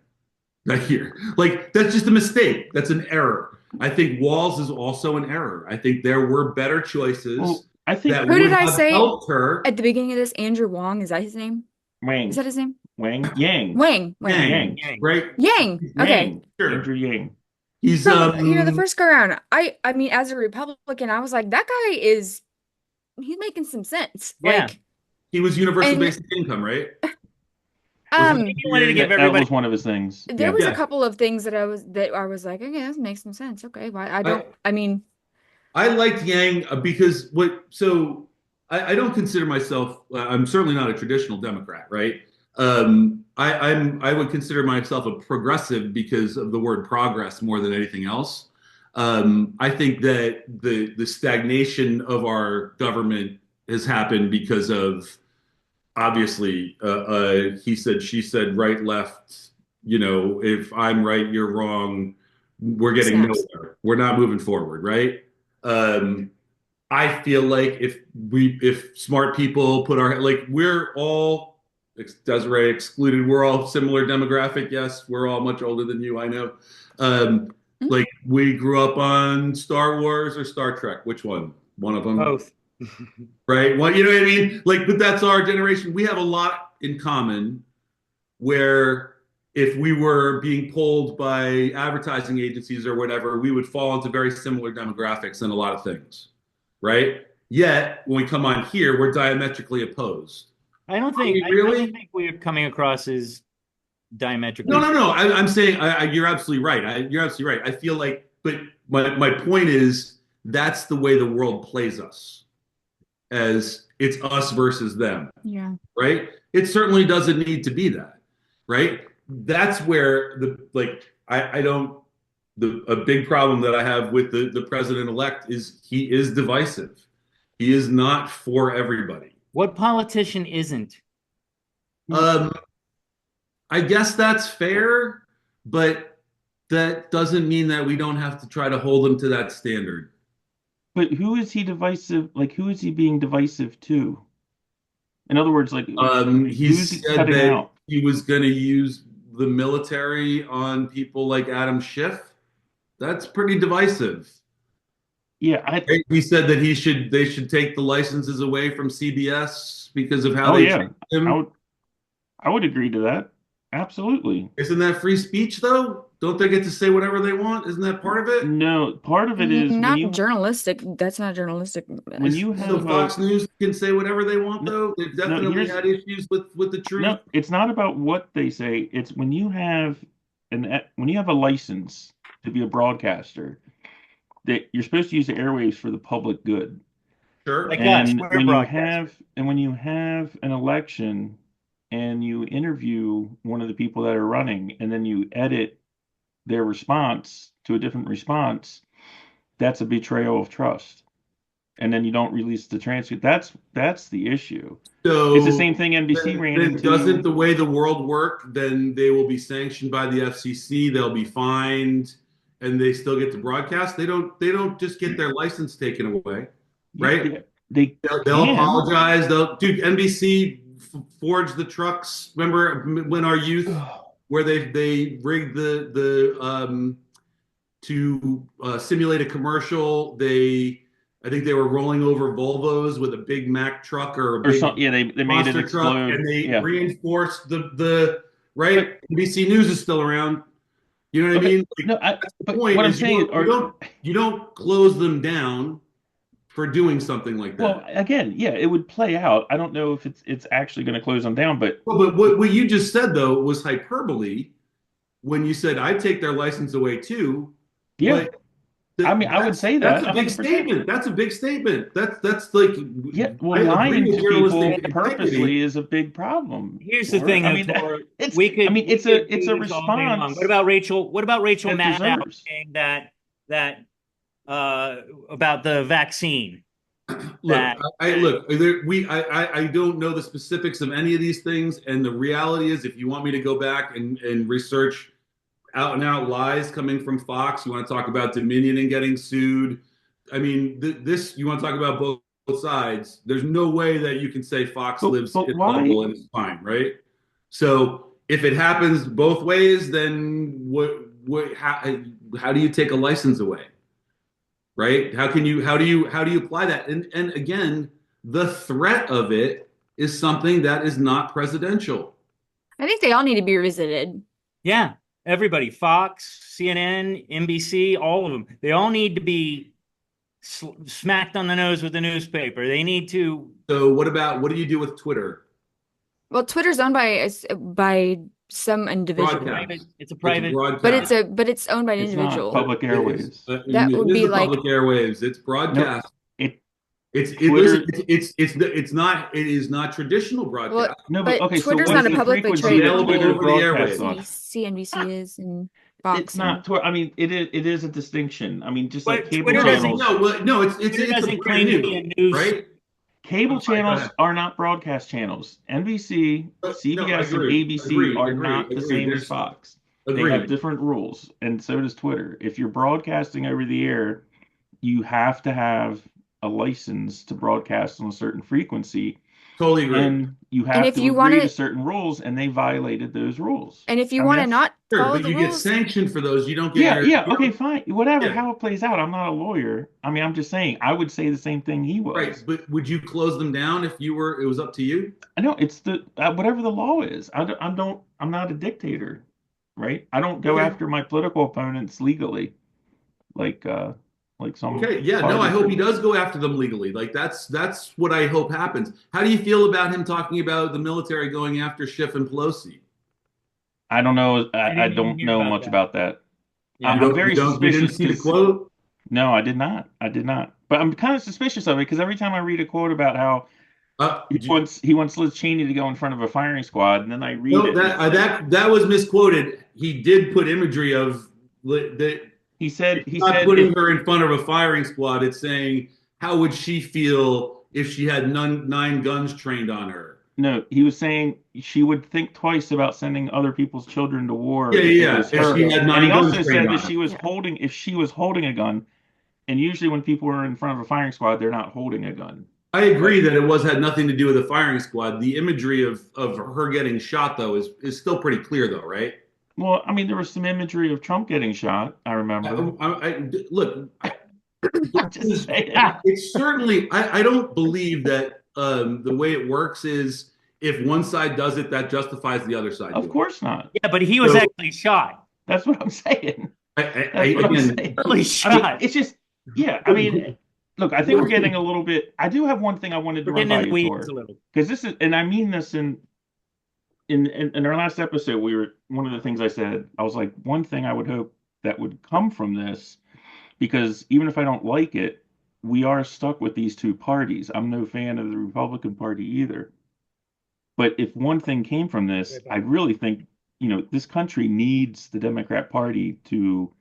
that year. Like, that's just a mistake. That's an error. I think Walls is also an error. I think there were better choices. Well, I think who did I say her. at the beginning of this? Andrew Wong, is that his name? Wang. Is that his name? Wang Yang. Wang. Yang. Right? Yang. Okay. Yang. Sure. Andrew Yang. He's the first go around. I mean, as a Republican, I was like, that guy he's making some sense. Yeah. Like, he was universal basic income, right? He wanted to give everybody. That was one of his things. There was a couple of things that I was like, okay, that makes some sense. Okay, why I liked Yang because I don't consider myself. I'm certainly not a traditional Democrat, right? I would consider myself a progressive because of the word progress more than anything else. I think that the stagnation of our government has happened because of obviously he said, she said, right, left. If I'm right, you're wrong. We're getting Snaps. nowhere. We're not moving forward, right? I feel like if smart people put our like we're all Desiree excluded, we're all similar demographic. Yes, we're all much older than you. I know. Like we grew up on Star Wars or Star Trek. Which one? One of them. Both. Right? Well, you know what I mean? Like, but that's our generation. We have a lot in common where if we were being pulled by advertising agencies or whatever, we would fall into very similar demographics in a lot of things. Right? Yet, when we come on here, we're diametrically opposed. I don't Are think we I really? don't think we're coming across as diametrically. No. I'm saying you're absolutely right. You're absolutely right. I feel like, but my point is that's the way the world plays us, as it's us versus them, Yeah. right? It certainly doesn't need to be that, right? That's where I don't a big problem that I have with the president-elect is he is divisive. He is not for everybody. What politician isn't? I guess that's fair, but that doesn't mean that we don't have to try to hold him to that standard. But who is he divisive? Like, who is he being divisive to? In other words, like, He who's he said cutting that out? he was going to use the military on people like Adam Schiff. That's pretty divisive. Yeah, Right? He said that they should take the licenses away from CBS because of how oh they yeah, treat him. I would agree to that. Absolutely. Isn't that free speech though? Don't they get to say whatever they want? Isn't that part of it? No, part of it is Not when you journalistic. That's not journalistic. when you So have Fox News can say whatever they want No, though. They've no, definitely here's- had issues with the truth. no, it's not about what they say. It's when you have a license to be a broadcaster that you're supposed to use the airwaves for the public good. Sure. Like us, And we're broadcasters. when you have an election and you interview one of the people that are running and then you edit their response to a different response, that's a betrayal of trust. And then you don't release the transcript. That's the issue. So It's the same thing NBC ran then into. doesn't the way the world work, then they will be sanctioned by the FCC, they'll be fined, and they still get to broadcast. They don't just get their license taken away, right? They They'll can. apologize. NBC forged the trucks. Remember when our youth, where they rigged the to simulate a commercial. I think they were rolling over Volvos with a Big Mac truck or a Or big something. Yeah, they made it monster truck, explode. and they Yeah. reinforced the right. NBC News is still around. You know what I Okay. mean? Like, No, that's the but point what I'm is saying, you don't close them down for doing something like that. well, again, yeah, it would play out. I don't know if it's actually going to close them down, but Well, but what you just said though was hyperbole when you said I'd take their license away too. yeah, But I mean, I would say that's that a big 100%. statement. That's a big statement. That's like Yeah, well, I agree lying with to people journalistic integrity. purposely is a big problem. Here's the Or- thing, I mean, Tor, it's we could. I mean, we it's could a do response. this all day long. What about Rachel? What about Rachel that Maddow deserves. saying that about the vaccine? Look, that- I don't know the specifics of any of these things, and the reality is, if you want me to go back and research out and out lies coming from Fox, you want to talk about Dominion and getting sued. I mean, this you want to talk about both sides. There's no way that you can say Fox lives but in a why- bubble and it's fine, right? So if it happens both ways, then how do you take a license away? Right? How do you apply that? And again, the threat of it is something that is not presidential. I think they all need to be revisited. Yeah, everybody, Fox, CNN, NBC, all of them. They all need to be smacked on the nose with the newspaper. They need to. So what do you do with Twitter? Well, Twitter's owned by some individual, Broadcast. It's a private. broadcast. but it's owned by an It's not individual. public airways. That would It is be the like- public airwaves. It's broadcast. Twitter- It is not traditional broadcast. Well, No, but okay, so Twitter's what not is a the publicly frequency traded that Twitter over the broadcasts airwaves. on? CNBC is, and It's not. I mean, it is a distinction. I mean, just like But cable Twitter doesn't- channels. No, it's Twitter a doesn't brand claim to new, be a news. right? Cable I'm sorry, go channels ahead. are not broadcast channels. NBC, No, CBS, and agree, ABC are agree. not the same as There's Fox. They have agreed. different rules, and so does Twitter. If you're broadcasting over the air, you have to have a license to broadcast on a certain frequency, Totally agree. and you And have if to you agree want to to, certain rules, and they violated those rules. and if you I mean, want to that's- not Sure, follow but the you get rules, sanctioned for those. You don't get Yeah, your, yeah, you okay, don't- fine. Whatever, Yeah. how it plays out. I'm not a lawyer. I mean, I'm just saying, I would say the same thing he was. right. But would you close them down if you were? It was up to you. I know it's the whatever the law is. I'm not a dictator, right? I don't go Okay. after my political opponents legally, like some Okay, yeah, no, I parties hope are. he does go after them legally. Like that's what I hope happens. How do you feel about him talking about the military going after Schiff and Pelosi? I don't know. I I didn't even don't hear know about much that. about that. Yeah. I'm very You didn't suspicious see the because quote? no, I did not. I did not. But I'm kind of suspicious of it because every time I read a quote about how he wants Liz Cheney to go in front of a firing squad, and then I read no, it. And it's like- that was misquoted. He did put imagery of that. he said Not putting her in front of a firing squad. It's saying how would she feel if she had nine guns trained on her? no, he was saying she would think twice about sending other people's children to war. Yeah, if it yeah. was If her. she had And nine he guns also trained said on that her. she was Yeah. if she was holding a gun, and usually when people are in front of a firing squad, they're not holding a gun. I agree that it had nothing to do with the firing squad. The imagery of her getting shot though is still pretty clear though, right? Well, I mean, there was some imagery of Trump getting shot. I remember. Look, I'm just saying. it's certainly I don't believe that the way it works is if one side does it, that justifies the other side. Of doing course not. Yeah, but he was So- actually shot. That's what I'm saying. it. That's what I'm Again, saying. Really I mean, shot. it's just, yeah. I mean, look, I think we're getting a little bit. I do have one thing I wanted to We're run getting by in the you weeds for, a little. because this is, and I mean this in our last episode, one of the things I said, I was like, one thing I would hope that would come from this, because even if I don't like it, we are stuck with these two parties. I'm no fan of the Republican Party either. But if one thing came from this, I really think, this country needs the Democrat Party to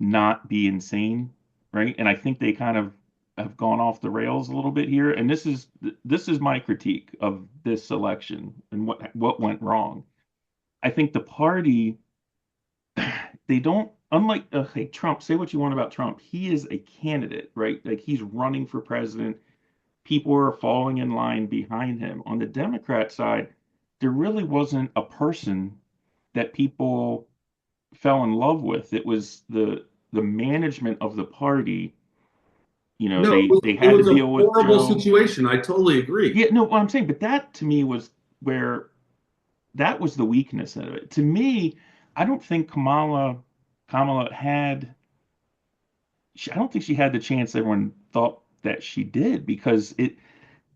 not be insane, right? And I think they kind of have gone off the rails a little bit here. And this is my critique of this election and what went wrong. I think the party, they don't, unlike Trump, say what you want about Trump, he is a candidate, right? Like he's running for president. People are falling in line behind him. On the Democrat side, there really wasn't a person that people fell in love with. It was the management of the party. no, They had it was to a deal with horrible Joe. situation. I totally agree. Yeah, no, what I'm saying, but that to me was where that was the weakness of it. To me, I don't think Kamala had. I don't think she had the chance everyone thought that she did because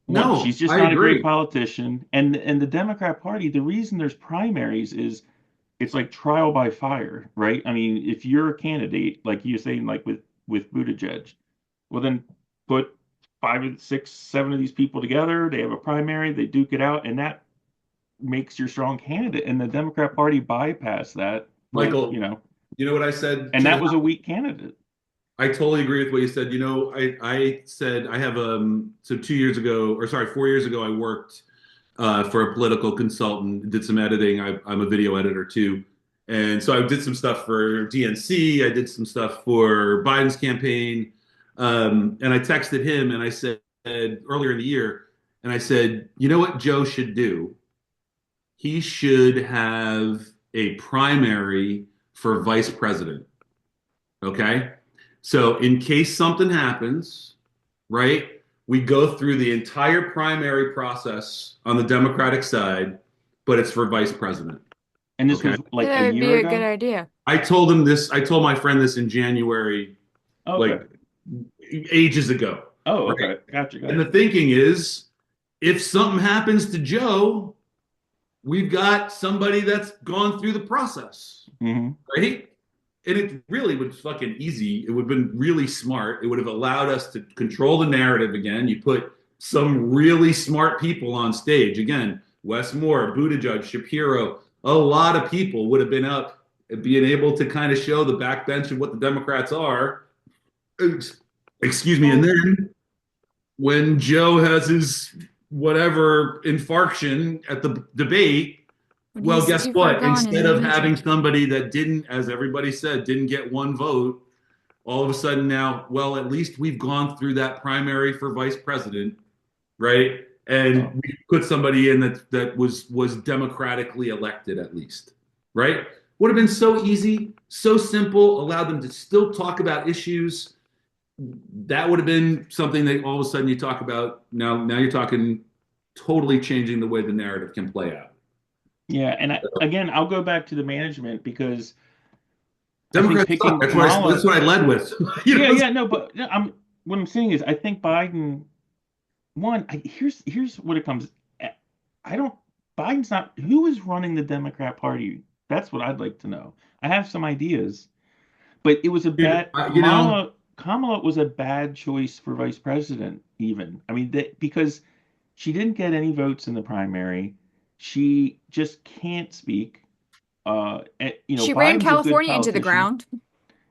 No, she's just I not a great agree. politician. And the Democrat Party, the reason there's primaries is it's like trial by fire, right? I mean, if you're a candidate, like you're saying, like with Buttigieg, well then put 5, 6, 7 of these people together. They have a primary, they duke it out, and that makes your strong candidate. And the Democrat Party bypassed that, Michael, you know what I said? and to that the- was a weak candidate. I totally agree with what you said. I said I have so 4 years ago I worked for a political consultant, did some editing. I'm a video editor too. And so I did some stuff for DNC. I did some stuff for Biden's campaign. And I texted him and I said earlier in the year, and I said, you know what Joe should do? He should have a primary for vice president. Okay? So in case something happens, right, we go through the entire primary process on the Democratic side, but it's for vice president. And this Okay. was like that a would be year a ago. good idea. I told my friend this in January, Okay. like ages ago. Oh, okay. Gotcha. And the thinking is, if something happens to Joe, we've got somebody that's gone through the process, hmm right? And it really was fucking easy. It would have been really smart. It would have allowed us to control the narrative again. You put some really smart people on stage. Again, Wes Moore, Buttigieg, Shapiro, a lot of people would have been up being able to kind of show the backbench of what the Democrats are. Excuse me. And then when Joe has his whatever infarction at the debate, When well, he's guess too far what? gone in Instead the of having region. somebody that didn't, as everybody said, didn't get one vote, all of a sudden now, well, at least we've gone through that primary for vice president, right? And we put somebody in that was democratically elected at least, right? Would have been so easy, so simple, allowed them to still talk about issues. That would have been something that all of a sudden you talk about. Now you're talking totally changing the way the narrative can play out. Yeah, and again, I'll go back to the management because I think Democrats picking suck. That's Kamala. what I led with. No, but what I'm saying is I think Biden. Here's what it comes. I don't. Biden's not. Who is running the Democrat Party? That's what I'd like to know. I have some ideas, but it was a bad. Kamala was a bad choice for vice president. Even I mean, because she didn't get any votes in the primary. She just can't speak. She ran Biden's a good California into the politician. ground.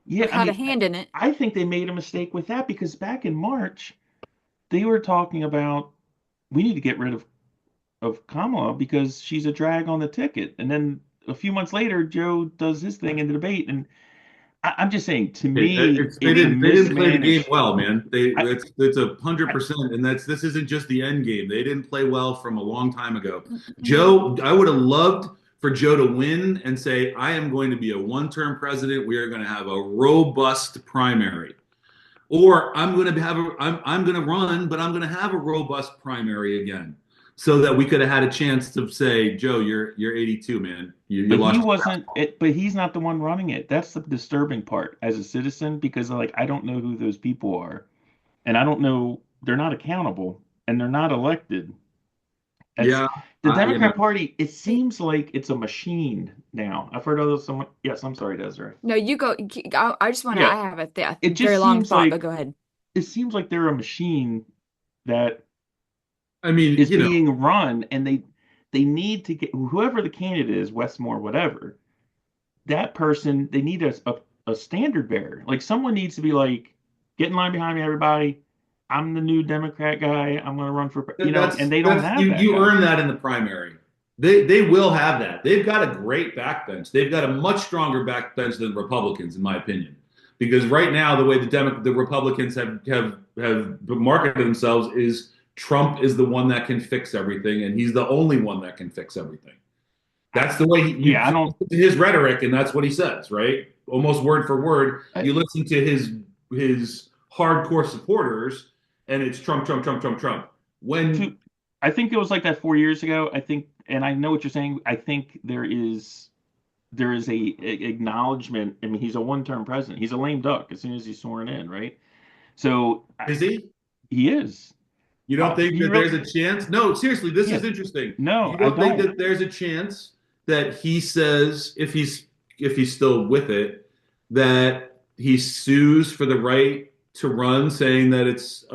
Yeah, Or had a hand in it. I think they made a mistake with that because back in March, they were talking about we need to get rid of Kamala because she's a drag on the ticket. And then a few months later, Joe does his thing in the debate. And I'm just saying, to me, they didn't play the game mismanaged. well, man. It's 100%, and this isn't just the end game. They didn't play well from a long time ago. Joe, I would have loved for Joe to win and say, I am going to be a one-term president. We are going to have a robust primary. Or I'm going to run, but I'm going to have a robust primary again, so that we could have had a chance to say, Joe, you're 82, man. You But lost. he wasn't. But he's not the one running it. That's the disturbing part as a citizen because I don't know who those people are, and I don't know. They're not accountable, and they're not elected. Yeah, The Democrat Party, it seems like it's a machine now. I've heard others. Someone. Yes, I'm sorry, Desiree. No, you go. I just want to. Yeah. I have a It just very long seems thought, like but go ahead. it seems like they're a machine that I mean, is being run, and they need to get whoever the candidate is, Westmore, whatever. That person, they need a standard bearer. Like someone needs to be like, get in line behind me, everybody. I'm the new Democrat guy. I'm going to run for, and they don't have that. You guy. earn that in the primary. They will have that. They've got a great backbench. They've got a much stronger backbench than Republicans, in my opinion. Because right now, the way the Republicans have marketed themselves is Trump is the one that can fix everything, and he's the only one that can fix everything. That's the way I don't his rhetoric, and that's what he says, right? Almost word for word. You listen to his hardcore supporters, and it's Trump, Trump, Trump, Trump, Trump. I think it was like that 4 years ago. I think, and I know what you're saying. I think there is a acknowledgement. I mean, he's a one-term president. He's a lame duck as soon as he's sworn in, right? So is he? He is. You don't think that there's a chance? No, seriously, this is interesting. No, you don't think that there's a chance that he says, if he's still with it, that he sues for the right to run, saying that it's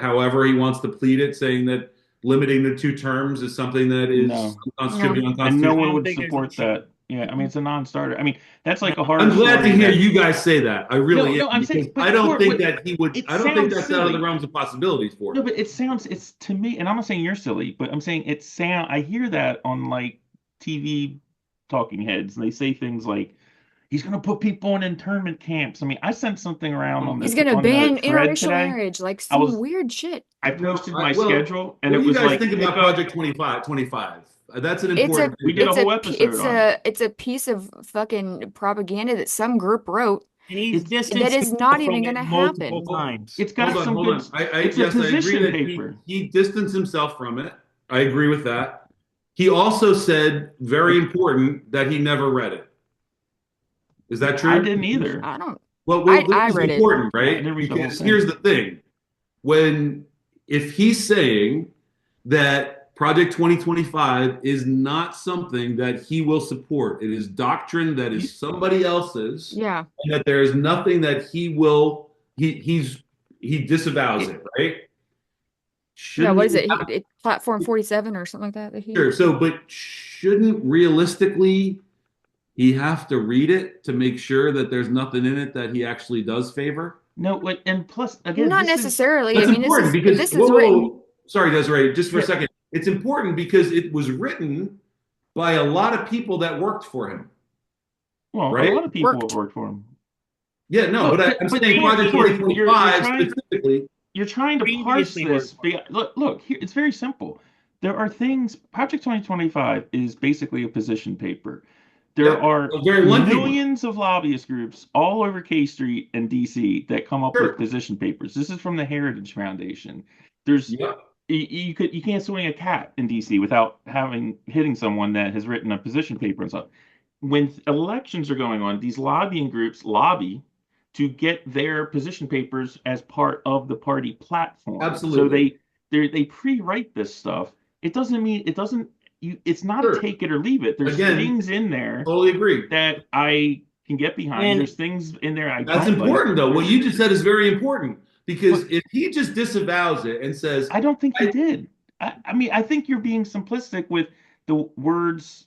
however he wants to plead it, saying that limiting the 2 terms is something that is unconstitutional. And no one would support that. Yeah, I mean, it's a non-starter. I mean, that's like a hard. I'm glad to hear you guys say that. I really am. I'm saying, I don't think that he would. I don't think that's out of the realms of possibilities for him. No, but it's to me, and I'm not saying you're silly, but I'm saying I hear that on like TV talking heads, and they say things like, he's going to put people in internment camps. I mean, I sent something around on this. He's going to ban interracial marriage, like some weird shit. I posted my schedule, and it was like, think about Project 25. That's an important. We did a whole episode on it. It's a piece of fucking propaganda that some group wrote. That is not even going to happen. Times. It's got some good. It's a position paper. He distanced himself from it. I agree with that. He also said, very important, that he never read it. Is that true? I didn't either. I don't. Well, I read important, it. right? Because here's the thing: if he's saying that Project 2025 is not something that he will support, it is doctrine that is somebody else's, and that there is nothing that he will. He disavows it, right? What is it? Platform 47 or something like that. Sure. So, but shouldn't realistically he have to read it to make sure that there's nothing in it that he actually does favor? No, and plus, again, Not this is necessarily. That's I mean, important because this is written. sorry, Desiree, just for a Yeah. second. It's important because it was written by a lot of people that worked for him. well, right? a lot of people Worked. have worked for him. Yeah, no, Look, but I'm but saying Project you're 2025 trying- specifically. You're trying to parse Previously this. worked Look, here, it's very simple. There are things. Project 2025 is basically a position paper. There Yeah, are a very lengthy one. millions of lobbyist groups all over K Street and DC that come up Sure. with position papers. This is from the Heritage Foundation. There's Yeah. you can't swing a cat in DC without hitting someone that has written a position paper and stuff. When elections are going on, these lobbying groups lobby to get their position papers as part of the party platform. Absolutely. So they pre-write this stuff. It doesn't mean it doesn't you it's not Sure. a take it or leave it. There's Again, things in there Totally agree. that I can get behind. And There's things in there I That's don't like. important, though. What you just said is very important because if he just disavows it and says, I don't think he I- did. I mean, I think you're being simplistic with the words.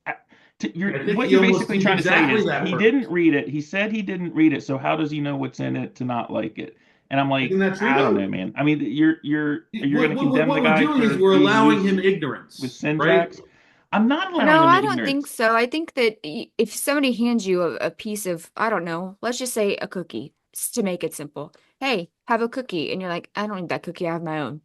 I think What he you're almost basically did trying to exactly say is that he purpose. didn't read it. He said he didn't read it. So how does he know what's in it to not like it? And I'm like, Isn't that true, I don't though? know, man. I mean, you're going to condemn what the we're guy doing is for we're being allowing loose him ignorance, with right? syntax. I'm not allowing No, him I don't ignorance. think so. I think that if somebody hands you a piece of, I don't know, let's just say a cookie, just to make it simple. Hey, have a cookie. And you're like, I don't need that cookie. I have my own.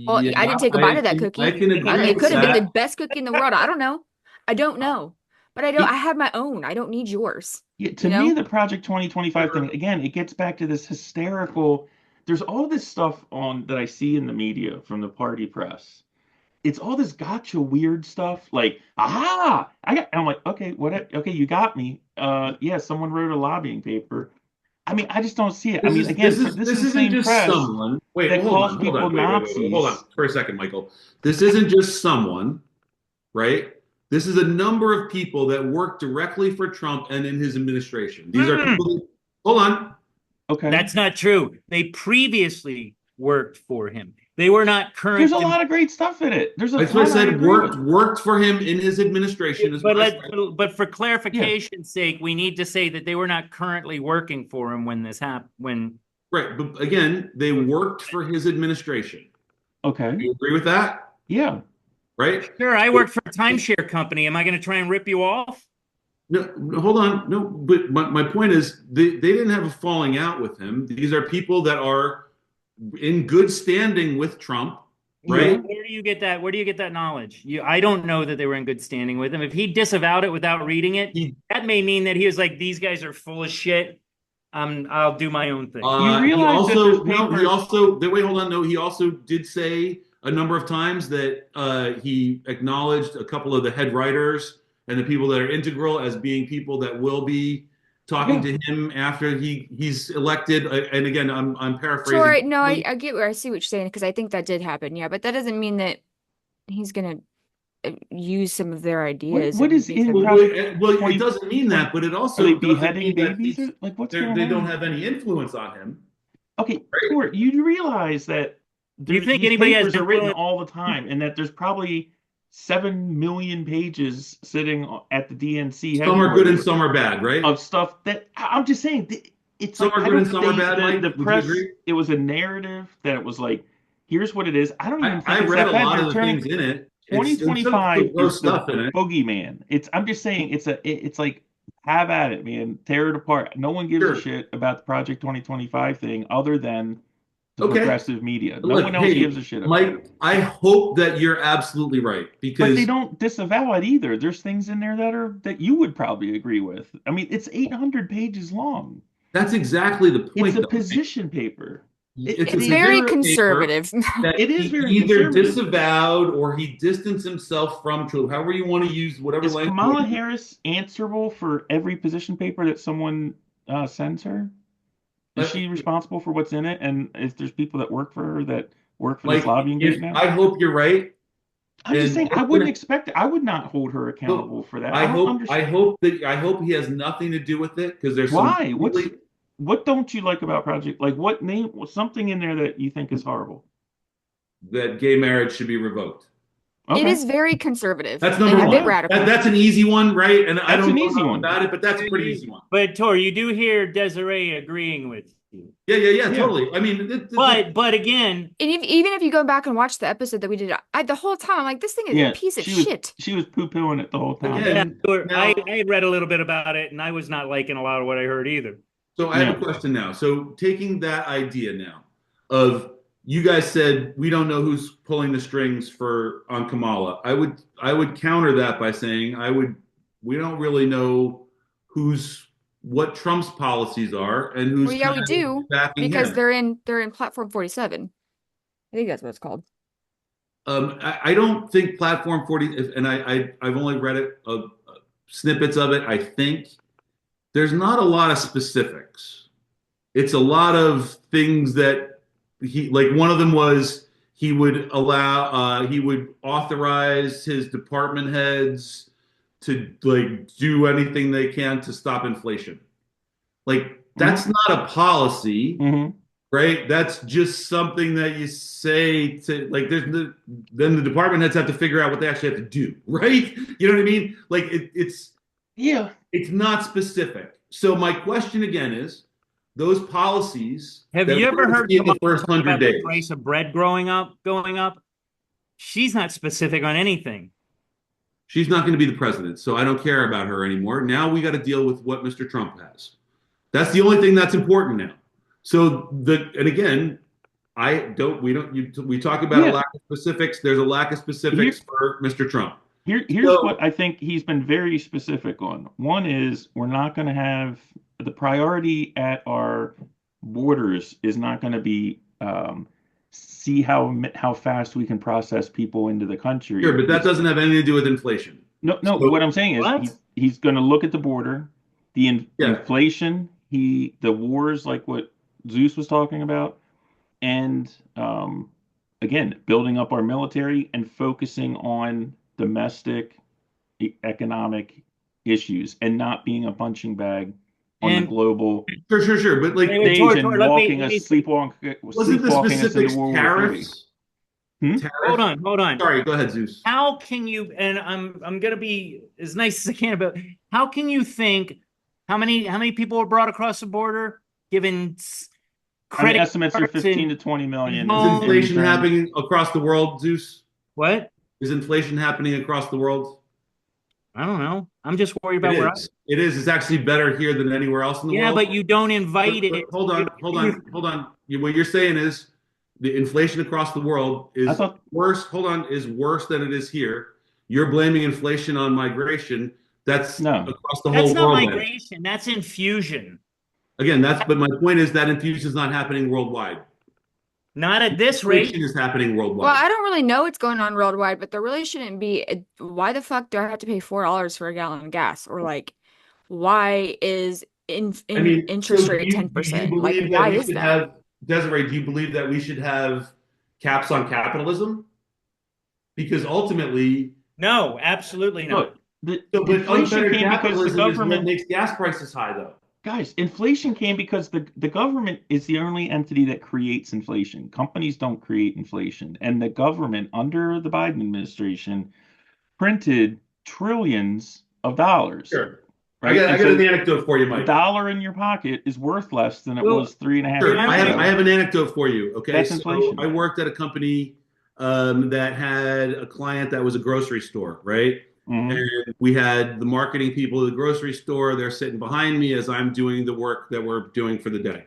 Well, I Yeah, didn't take a bite of that cookie. I can agree It with could have been that. the best cookie in the world. I don't know. I don't know. But I have my own. I don't need yours. Yeah, to You me, know? the Project 2025 thing, again, it gets back to this hysterical. There's all this stuff on that I see in the media from the party press. It's all this gotcha weird stuff, like, I'm like, okay, okay, you got me. Yeah, someone wrote a lobbying paper. I mean, I just don't see it. I mean, again, this is the isn't same just press someone. Wait, that hold calls on, people wait, Nazis. hold on for a second, Michael. This isn't just someone, right? This is a number of people that work directly for Trump and in his administration. These are people that, hold on. Okay. That's not true. They previously worked for him. They were not current. There's a lot of great stuff in it. There's a That's what I ton I said. agree with. Worked for him in his administration. Is But what I said. but for clarification's sake, we need to say that they were not currently working for him when this happened. Right, but again, they worked for his administration. Okay. Do you agree with that? Yeah. Right? Sure, I worked for a timeshare company. Am I going to try and rip you off? No, hold on. No, but my point is they didn't have a falling out with him. These are people that are in good standing with Trump, right? Where do you get that? Where do you get that knowledge? I don't know that they were in good standing with him. If he disavowed it without reading it, that may mean that he was like, "These guys are full of shit. I'll do my own thing." You realize that there's papers- wait, hold on. No, he also did say a number of times that he acknowledged a couple of the head writers and the people that are integral as being people that will be talking to him after he's elected. And again, I'm paraphrasing. Sure. No, I get where I see what you're saying because I think that did happen. Yeah, but that doesn't mean that he's gonna use some of their ideas. What and is make in them- Project Well, it 20 doesn't mean that, but it also Are they doesn't beheading mean that babies? Like, what's going they on? don't have any influence on him. Okay, Stuart, you realize that Do you think these anybody has papers are written influence? all the time, and that there's probably 7 million pages sitting at the DNC Some are good and headquarters some are bad, right? of stuff that I'm just saying. It's Some like are I good don't and some are think bad, Mike. The Would you press. agree? It was a narrative that it was like, here's what it is. I don't even think I it's read that a bad. lot They're of the turning- things in it. 2025 It's some gross is the stuff in it. boogeyman. I'm just saying it's like have at it, man. Tear it apart. No one gives a Sure. shit about the Project 2025 thing other than the Okay. progressive media. No Look, one else hey, gives a shit about Mike, it. I hope that you're absolutely right But because they don't disavow it either. There's things in there that you would probably agree with. I mean, it's 800 pages long. that's exactly the point. It's a though. position paper. It's It's a very paper conservative. that It is he very either conservative. disavowed or he distanced himself from Trump. However you want to use whatever Is language. Kamala Harris answerable for every position paper that someone sends her? Is she responsible for what's in it? And if there's people that work for her that work for this lobbying group now? I hope you're right. I'm just and- saying I wouldn't expect it. I would not hold her accountable for that. I don't hope understand. I hope he has nothing to do with it because there's Why? some What don't you like about Project? Like what name? Something in there that you think is horrible? that gay marriage should be revoked. It Okay. is very conservative That's and number a bit one. radical. That's an easy one, right? And I That's don't an know easy enough one. about it, but that's a pretty easy one. But Tor, you do hear Desiree agreeing with you. Yeah, Yeah. totally. I mean, But again, And even if you go back and watch the episode that we did, the whole time I'm like, this thing is a piece of shit. She was poo-pooing it the whole time. Again, Tor, now- I had read a little bit about it, and I was not liking a lot of what I heard either. so I have a question now. So taking that idea now of you guys said we don't know who's pulling the strings on Kamala. I would counter that by saying we don't really know what Trump's policies are and who's Well, yeah, we kind of do backing because him. they're in Platform 47. I think that's what it's called. I don't think Platform 40, and I've only read it snippets of it. I think there's not a lot of specifics. It's a lot of things that one of them was he would authorize his department heads to do anything they can to stop inflation. That's not a policy, right? That's just something that you say to then the department heads have to figure out what they actually have to do, right? You know what I mean? It's not specific. So my question again is, those policies. Have you ever heard the first 100 about days? the price of bread going up? She's not specific on anything. She's not going to be the president, so I don't care about her anymore. Now we got to deal with what Mr. Trump has. That's the only thing that's important now. So and again, we talk about a lack of specifics. There's a lack of specifics for Mr. Trump. Here's what I think he's been very specific on. One is we're not going to have the priority at our borders is not going to be see how fast we can process people into the country. Sure, but that doesn't have anything to do with inflation. No. So, what I'm saying is he's going to look at the border, the inflation, the wars like what Zeus was talking about, and again, building up our military and focusing on domestic economic issues and not being a punching bag on the global sure, but stage and walking us sleepwalking us into World War III. Hold on. Sorry, go ahead, Zeus. How can you? And I'm gonna be as nice as I can about. How can you think? How many people were brought across the border? Given credit estimates are 15 to 20 million. Is inflation happening across the world, Zeus? What? Is inflation happening across the world? I don't know. I'm just worried about where it is. It's actually better here than anywhere else in the world. Yeah, but you don't invite it. Hold on. What you're saying is the inflation across the world is worse. Is worse than it is here. You're blaming inflation on migration. That's across the whole world. That's not migration. That's infusion. Again, but my point is that infusion is not happening worldwide. Not at this rate. Inflation is happening worldwide. Well, I don't really know what's going on worldwide, but there really shouldn't be. Why the fuck do I have to pay $4 for a gallon of gas? Or why is interest rate 10%? Why is that? Desiree, do you believe that we should have caps on capitalism? Because ultimately, no, absolutely not. But inflation came because the government makes gas prices high, though. Guys, inflation came because the government is the only entity that creates inflation. Companies don't create inflation. And the government, under the Biden administration, printed trillions of dollars. Sure. Right? I got an anecdote for you, Mike. A dollar in your pocket is worth less than it was 3.5 years ago. I have an anecdote for you. Okay. That's inflation. I worked at a company that had a client that was a grocery store, right? Mm-hmm. And we had the marketing people of the grocery store. They're sitting behind me as I'm doing the work that we're doing for the day.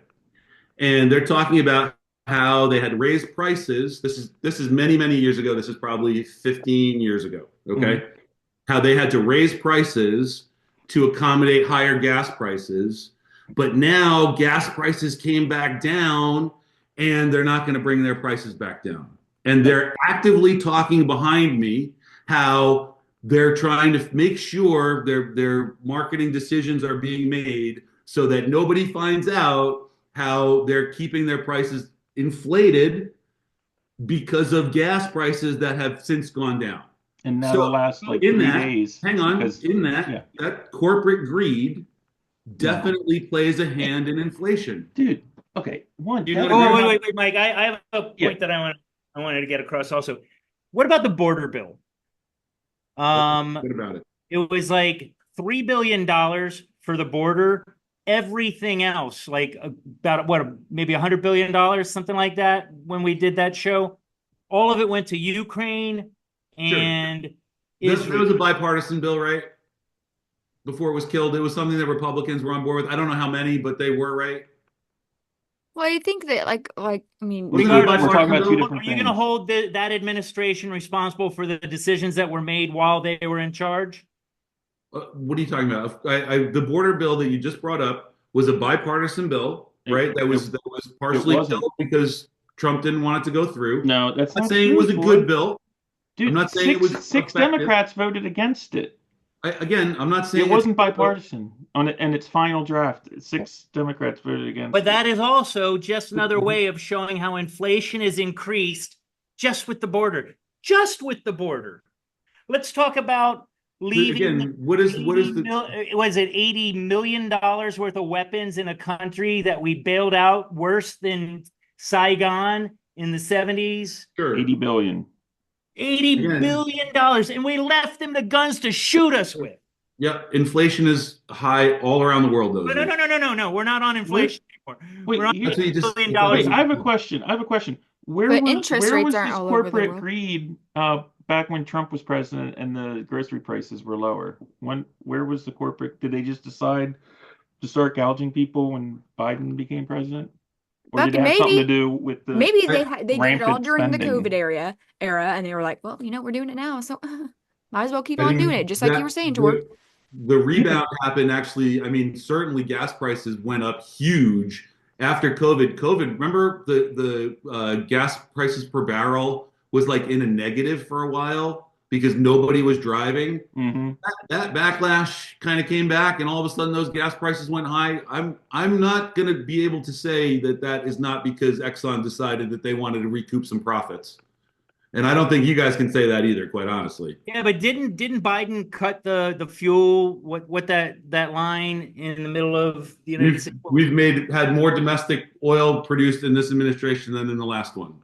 And they're talking about how they had raised prices. This is many, many years ago. This is probably 15 years ago. Okay. Mm-hmm. How they had to raise prices to accommodate higher gas prices. But now gas prices came back down and they're not going to bring their prices back down. And they're actively talking behind me how they're trying to make sure their marketing decisions are being made so that nobody finds out how they're keeping their prices inflated because of gas prices that have since gone down. And now the last 3 days. Hang on. That corporate greed definitely plays a hand in inflation. Dude, okay. Wait, Mike. I have a point that I wanted to get across also. What about the border bill? What about it? It was like $3 billion for the border. Everything else, like about what, maybe $100 billion, something like that, when we did that show, all of it went to Ukraine Sure. and That Israel. was a bipartisan bill, right? Before it was killed, it was something that Republicans were on board with. I don't know how many, but they were, right? Well, I think that I mean, Wasn't We're it a Regardless, talking about two bipartisan bill? are different you going to things. hold that administration responsible for the decisions that were made while they were in charge? What are you talking about? The border bill that you just brought up was a bipartisan bill, right? That was partially wasn't. killed because Trump didn't want it to go through. No, that's I'm not not saying true, it was a Floyd. good bill. I'm Dude, not saying it was six effective. Democrats voted against it. Again, I'm not saying It wasn't it's a good bill. bipartisan on it, and its final draft. 6 Democrats voted against But it. that is also just another way of showing how inflation is increased just with the border. Just with the border. Let's talk about leaving. Again, what is was it $80 million worth of weapons in a country that we bailed out worse than Saigon in the 70s? sure. 80 billion. $80 Again. billion, and we left them the guns to shoot us with. Yep, inflation is high all around the world, though. No. We're not on inflation anymore. Wait, We're on you- That's what you just- $80 billion. Wait, I have a question. Where But was interest where rates was aren't this all over the corporate world. greed back when Trump was president and the grocery prices were lower? Where was the corporate? Did they just decide to start gouging people when Biden became president? Or did it have something to do with the maybe they did it all rampant during the spending? COVID era, and they were like, well, we're doing it now, so might as well keep I on think doing it, just like you that were saying, Tor. the rebound happened actually. I mean, certainly gas prices went up huge after COVID. Remember the gas prices per barrel was like in a negative for a while because nobody was driving. Mm-hmm. That backlash kind of came back, and all of a sudden those gas prices went high. I'm not going to be able to say that is not because Exxon decided that they wanted to recoup some profits. And I don't think you guys can say that either, quite honestly. Yeah, but didn't Biden cut the fuel? What that line in the middle of the United States? We've had more domestic oil produced in this administration than in the last one.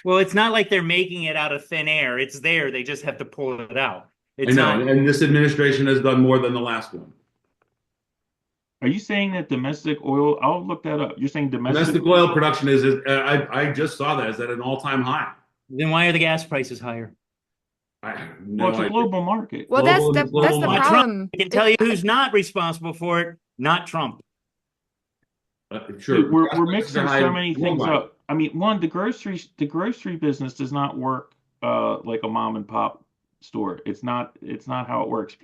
Well, it's not like they're making it out of thin air. It's there. They just have to pull it out. I know, and this administration has done more than the last one. Are you saying that domestic oil? I'll look that up. You're saying Domestic oil production is I just saw that is at an all-time high. Then why are the gas prices higher? I have no Well, it's a idea. global market. Well, Global- that's global the market. problem. I can tell you who's not responsible for it. Not Trump. Sure. Dude, we're Gas prices mixing are high so many things worldwide. up. I mean, the grocery business does not work like a mom and pop store. It's not how it works.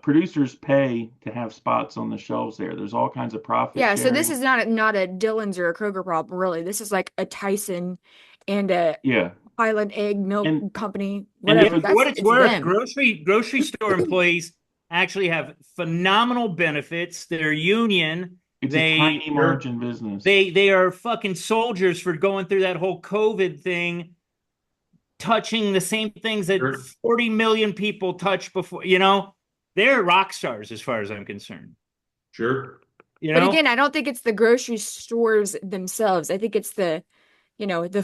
Producers pay to have spots on the shelves there. There's all kinds of profit Yeah, so this sharing. is not a Dillon's or a Kroger problem, really. This is like a Tyson and a Yeah. Highland Egg Milk And- Company, and whatever. if For what it's It's worth, them. grocery store employees actually have phenomenal benefits. Their union, It's they a tiny margin business. they are fucking soldiers for going through that whole COVID thing, touching the same things that Sure. 40 million people touched before. They're rock stars as far as I'm concerned. Sure. But again, I don't think it's the grocery stores themselves. I think it's the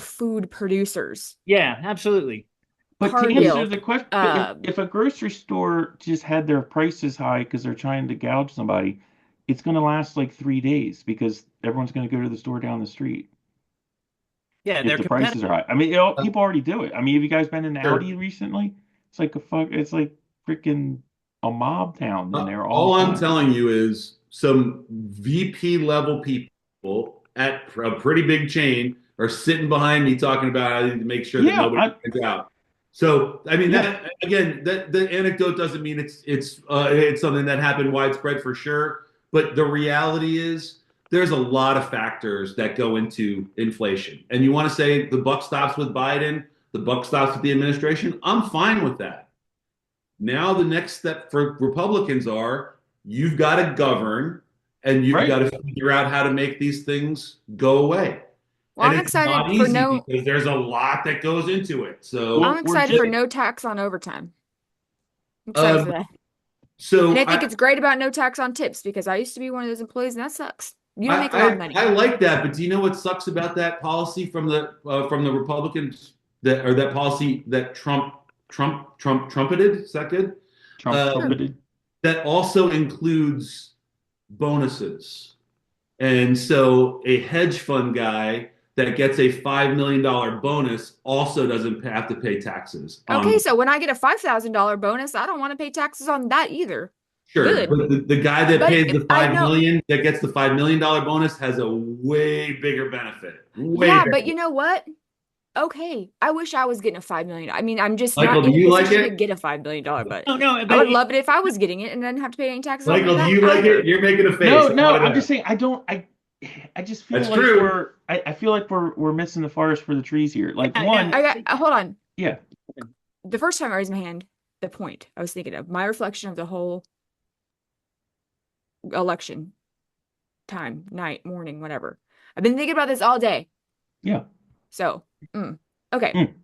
food producers. Yeah, absolutely. But to Cargill, answer the question, if a grocery store just had their prices high because they're trying to gouge somebody, it's going to last like 3 days because everyone's going to go to the store down the street Yeah, if they're the prices are high. I mean, people already do it. I mean, have you guys been in Sure. Audi recently? It's like it's like freaking a mob town in there All the I'm time. telling you is some VP level people at a pretty big chain are sitting behind me talking about how I need to make sure that Yeah, nobody gets out. So I mean that again, that the anecdote doesn't mean it's something that happened widespread for sure. But the reality is there's a lot of factors that go into inflation. And you want to say the buck stops with Biden, the buck stops with the administration. I'm fine with that. Now the next step for Republicans you've got to govern and you've Right. got to figure out how to make these things go away. Well, And I'm it's excited not for easy no. because there's a lot that goes into it. So, Well, I'm excited for no tax on overtime. I'm excited for that. so And I think it's great about no tax on tips because I used to be one of those employees, and that sucks. You don't make a lot of money. I like that, but do you know what sucks about that policy from the Republican that policy that trumpeted. Is that good? Trump Um, trumpeted. that also includes bonuses. And so a hedge fund guy that gets a $5 million bonus also doesn't have to pay taxes Okay, on. so when I get a $5,000 bonus, I don't want to pay taxes on that either. Sure, Good. but the guy that But pays the I 5 know, million, that gets the $5 million bonus has a way bigger benefit. Way yeah, bigger. but you know what? Okay, I wish I was getting a $5 million. I mean, I'm just Michael, not do in a you like position to it? get a $5 million, but No, no, I but would love it if I was getting it and didn't have to pay any taxes on Michael, do that you like either. it? You're making a face. No, I no, wanna I'm know. just saying I just feel That's like true. I feel like we're missing the forest for the trees here. Like Yeah, one, I got, hold on. yeah. The first time I raised my hand, the point I was thinking of, my reflection of the whole election time, night, morning, whatever. I've been thinking about this all day. Yeah. So, okay. Mm.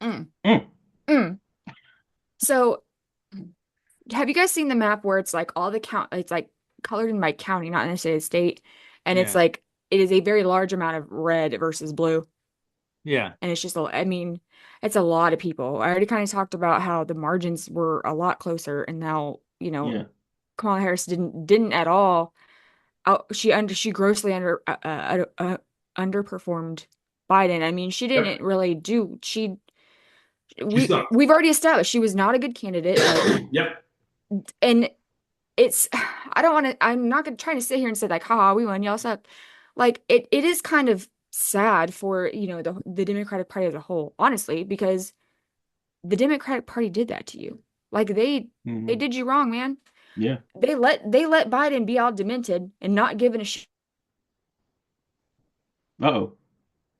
Mm. Mm. Mm. So, have you guys seen the map where it's like all the count, it's like colored in by county, not necessarily state, and it's Yeah. like it is a very large amount of red versus blue, yeah. and it's just I mean, it's a lot of people. I already kind of talked about how the margins were a lot closer, and now, Yeah. Kamala Harris didn't at all. She grossly underperformed Biden. I mean, she didn't really do sucked. we've already established she was not a good candidate. Like, Yep. and it's I'm not gonna try to sit here and say like, haha, we won, y'all suck. Like it is kind of sad for, the Democratic Party as a whole, honestly, because the Democratic Party did that to you. Like they Mhm. did you wrong, man. Yeah. They let Biden be all demented and not giving a shit, Uh-oh.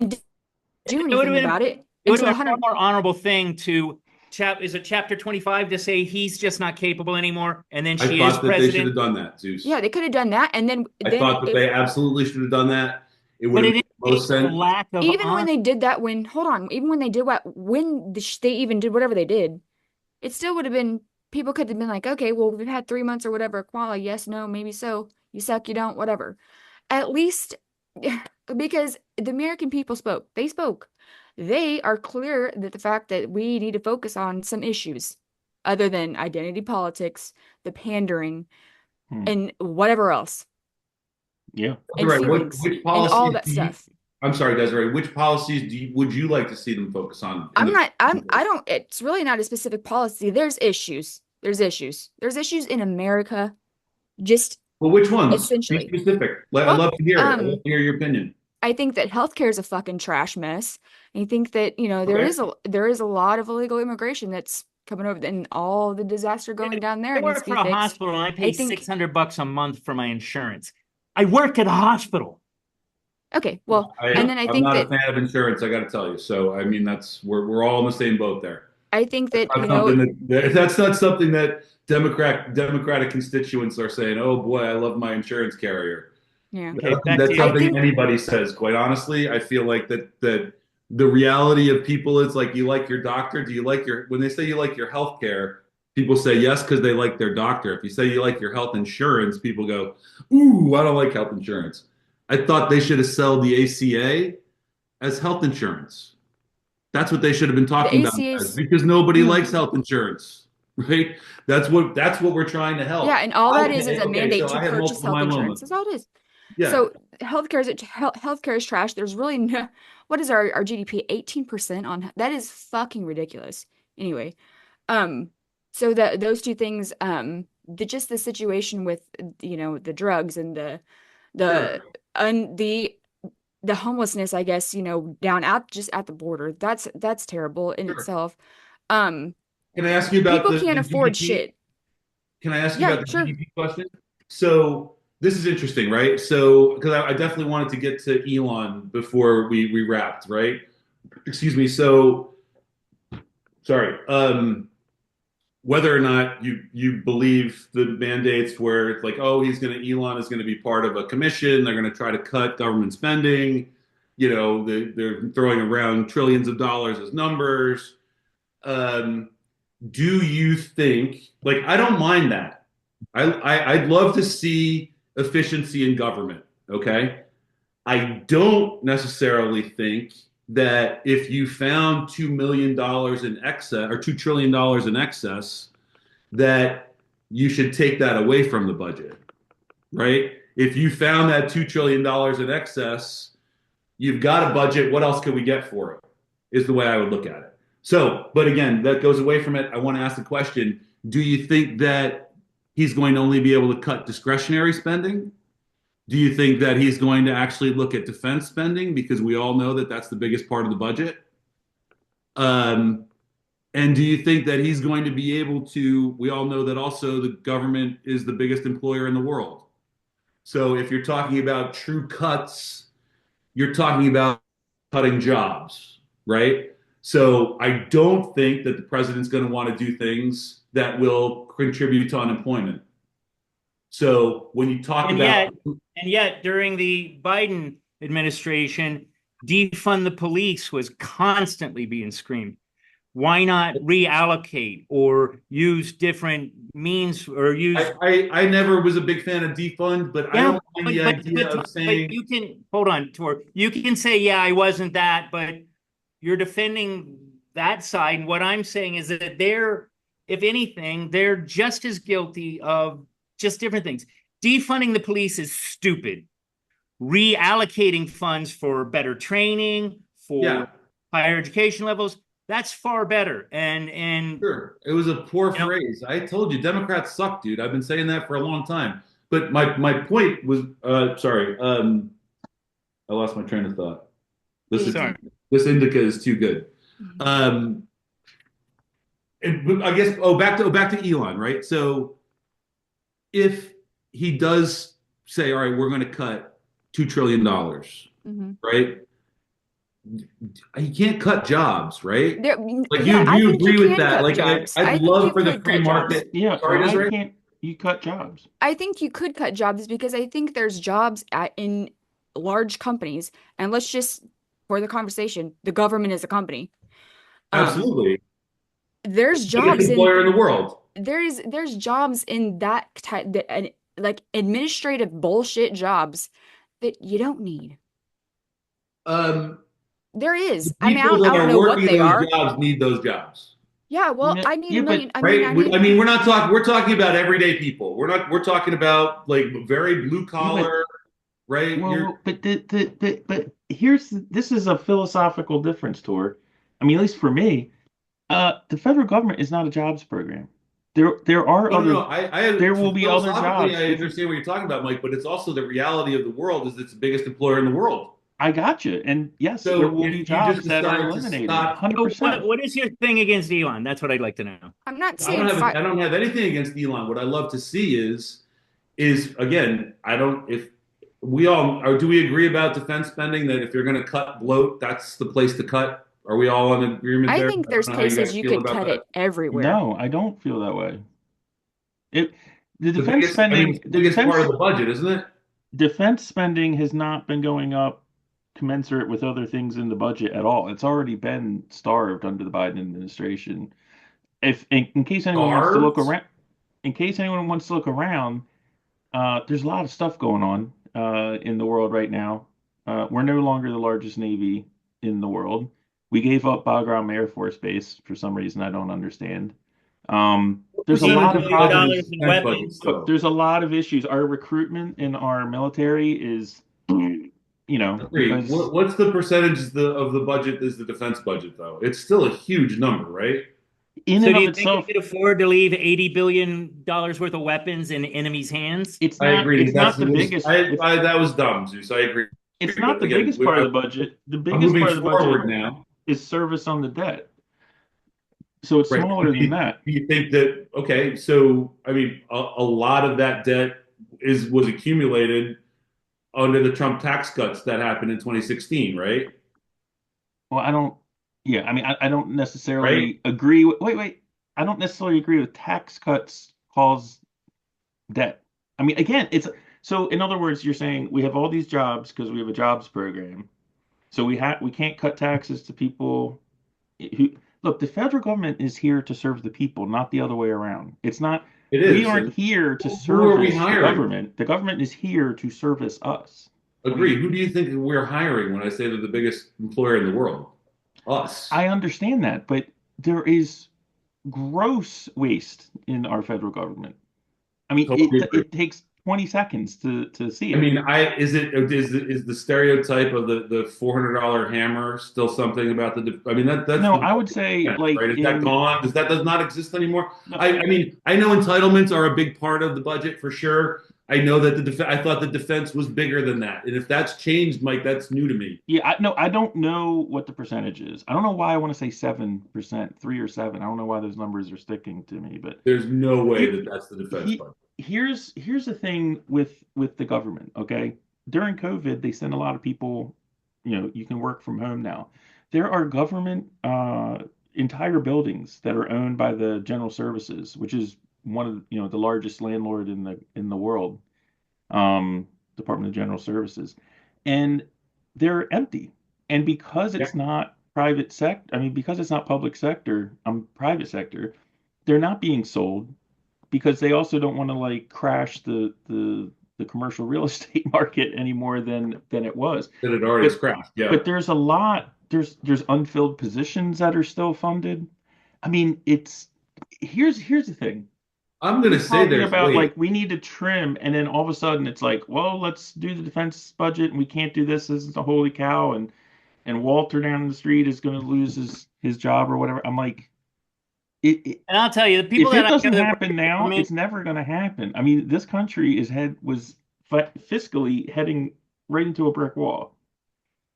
do It would anything have about been it it would until have been a far 100. more honorable thing to is it chapter 25 to say he's just not capable anymore, and then I she is thought that they should have president. done that, Zeus. Yeah, they could have done that, and then I thought that they absolutely should have done that. It would But have it made is the most a sense. lack of even when honor. they did that, even when they did they even did whatever they did, it still would have been, people could have been like, okay, well, we've had 3 months or whatever, Koala, yes, no, maybe so, you suck, you don't, whatever. At least, because the American people spoke. They are clear that the fact that we need to focus on some issues other than identity politics, the pandering, and whatever else, Yeah. and Desiree, feelings, which and all policies that do you? stuff. I'm sorry, Desiree. Which policies would you like to see them focus on? It's really not a specific policy. There's issues. There's issues. There's issues in America, just Well, which ones? Be essentially. specific. I'd Well, love to hear it. I'd love to hear your opinion. I think that healthcare is a fucking trash mess. I think that, there Okay. is a lot of illegal immigration that's coming over, and all the disaster going down there I needs work to for be a fixed. hospital and I pay I think, $600 a month for my insurance. I work at a hospital. okay, well, and then I I'm think not a that fan of insurance. I got to tell you. So I mean, we're all in the same boat there. I think that, That's not something that Democratic constituents are saying. Oh boy, I love my insurance carrier. yeah. Okay, back That's to you. I something think anybody says. Quite honestly, I feel like that the reality of people is like, you like your doctor. Do you like when they say you like your health care? People say yes because they like their doctor. If you say you like your health insurance, people go, "Ooh, I don't like health insurance." I thought they should have sold the ACA as health insurance. That's what they should have been the talking about as, ACA's, because nobody likes health insurance, right? That's what we're trying to help. yeah, and all that is a Okay, mandate so to I have purchase multiple health myeloma. insurance. That's all it is. Yeah. So healthcare is trash. There's really no, what is our GDP? 18% on that is fucking ridiculous. Anyway, so those two things, just the situation with, the drugs and the the homelessness, I guess, down at just at the border. That's terrible in Sure. itself. Can I ask you about People can't the afford GDP? shit. Can I ask you Yeah, about the sure. GDP question? So this is interesting, right? So because I definitely wanted to get to Elon before we wrapped, right? Excuse me. So sorry. Whether or not you believe the mandates where it's like, oh, Elon is gonna be part of a commission, they're gonna try to cut government spending, they're throwing around trillions of dollars as numbers. Do you think, like, I don't mind that. I'd love to see efficiency in government. Okay. I don't necessarily think that if you found $2 million in excess or $2 trillion in excess, that you should take that away from the budget, right? If you found that $2 trillion in excess, you've got a budget. What else can we get for it? Is the way I would look at it. So, but again, that goes away from it. I want to ask the question: do you think that he's going to only be able to cut discretionary spending? Do you think that he's going to actually look at defense spending? Because we all know that that's the biggest part of the budget. And do you think that he's going to be able to? We all know that also the government is the biggest employer in the world. So if you're talking about true cuts, you're talking about cutting jobs, right? So I don't think that the president's going to want to do things that will contribute to unemployment. So when you talk about and yet during the Biden administration, defund the police was constantly being screamed. Why not reallocate or use different means or use? I never was a big fan of defund, but I don't mind the idea of saying. But you can hold on, Tor. You can say, yeah, I wasn't that, but you're defending that side. And what I'm saying is that they're, if anything, they're just as guilty of just different things. Defunding the police is stupid. Reallocating funds for better training, for higher education levels, that's far better. And Sure, it was a poor phrase. I told you, Democrats suck, dude. I've been saying that for a long time. But my point was, sorry, I lost my train of thought. This indica is too good. And I guess back to Elon, right? So if he does say, all right, we're going to cut $2 trillion, right? He can't cut jobs, right? Like you agree with that? Like I'd love for the free market. Yeah, Sorry, why can't you cut jobs? I think you could cut jobs because I think there's jobs in large companies, and let's just, for the conversation, the government is a company. Absolutely. There's jobs biggest employer in the world. There's jobs in that type, that like administrative bullshit jobs that you don't need. There is. I mean, I don't know what they are. Jobs need those jobs. Yeah, well, I need a million. I mean, we're not talking. We're talking about everyday people. We're talking about like very blue collar, right? Well, but this is a philosophical difference, Tor. I mean, at least for me, the federal government is not a jobs program. There are other. No, there will be other jobs. I understand what you're talking about, Mike, but it's also the reality of the world is it's the biggest employer in the world. I got you. And yes, so there will be jobs that are eliminated. 100%. What is your thing against Elon? That's what I'd like to know. I'm not saying I don't have anything against Elon. What I love to see is again, if we all or do we agree about defense spending that if you're going to cut bloat, that's the place to cut? Are we all in agreement there? I think there's places you could cut it everywhere. No, I don't feel that way. The defense spending, the biggest part of the budget, isn't it? Defense spending has not been going up commensurate with other things in the budget at all. It's already been starved under the Biden administration. In case anyone wants to look around, there's a lot of stuff going on in the world right now. We're no longer the largest Navy in the world. We gave up Bagram Air Force Base for some reason I don't understand. There's a lot of problems. There's a lot of issues. Our recruitment in our military is, what's the percentage of the budget is the defense budget, though? It's still a huge number, right? Do you think we could afford to leave $80 billion worth of weapons in enemies' hands? I agree. It's not the biggest. That was dumb, Zeus. I agree. It's not the biggest part of the budget. The biggest part of the budget now is service on the debt. So it's smaller than that. Do you think that, okay, so, I mean, a lot of that debt was accumulated under the Trump tax cuts that happened in 2016, right? Well, I don't necessarily agree with, I don't necessarily agree with tax cuts cause debt. I mean, again, so in other words, you're saying we have all these jobs because we have a jobs program. So we can't cut taxes to people who, look, the federal government is here to serve the people, not the other way around. It's not, we aren't here to service the government. The government is here to service us. Agree. Who do you think we're hiring when I say they're the biggest employer in the world? Us. I understand that, but there is gross waste in our federal government. I mean, Totally agree. it takes 20 seconds to see I it. mean, is the stereotype of the $400 hammer still something about I mean that's No, the I would say defense, like right? Is that in gone? Does not exist anymore? no, I mean, I know entitlements are a big part of the budget for sure. I know that I thought the defense was bigger than that, and if that's changed, Mike, that's new to me. yeah, I don't know what the percentage is. I don't know why I want to say 7%, 3 or 7. I don't know why those numbers are sticking to me, but There's no way here, that that's the defense he, budget. here's the thing with the government, okay? During COVID, they sent a lot of people, you can work from home now. There are government entire buildings that are owned by the General Services, which is one of the largest landlord in the world, Department of General Services, and they're empty. And because Yeah. it's not private sector, I mean, because it's not public sector, private sector, they're not being sold because they also don't want to like crash the commercial real estate market any more than it was. That it already is But crashed. Yeah. but there's a lot there's unfilled positions that are still funded. I mean, here's the thing. I'm gonna Keep say talking there's about weight. like we need to trim, and then all of a sudden it's like, well, let's do the defense budget, and we can't do this. This is the holy cow, and Walter down the street is going to lose his job or whatever. I'm like, And I'll tell you, the people if it that I doesn't know that work happen in now, government, it's never going to happen. I mean, this country was fiscally heading right into a brick wall.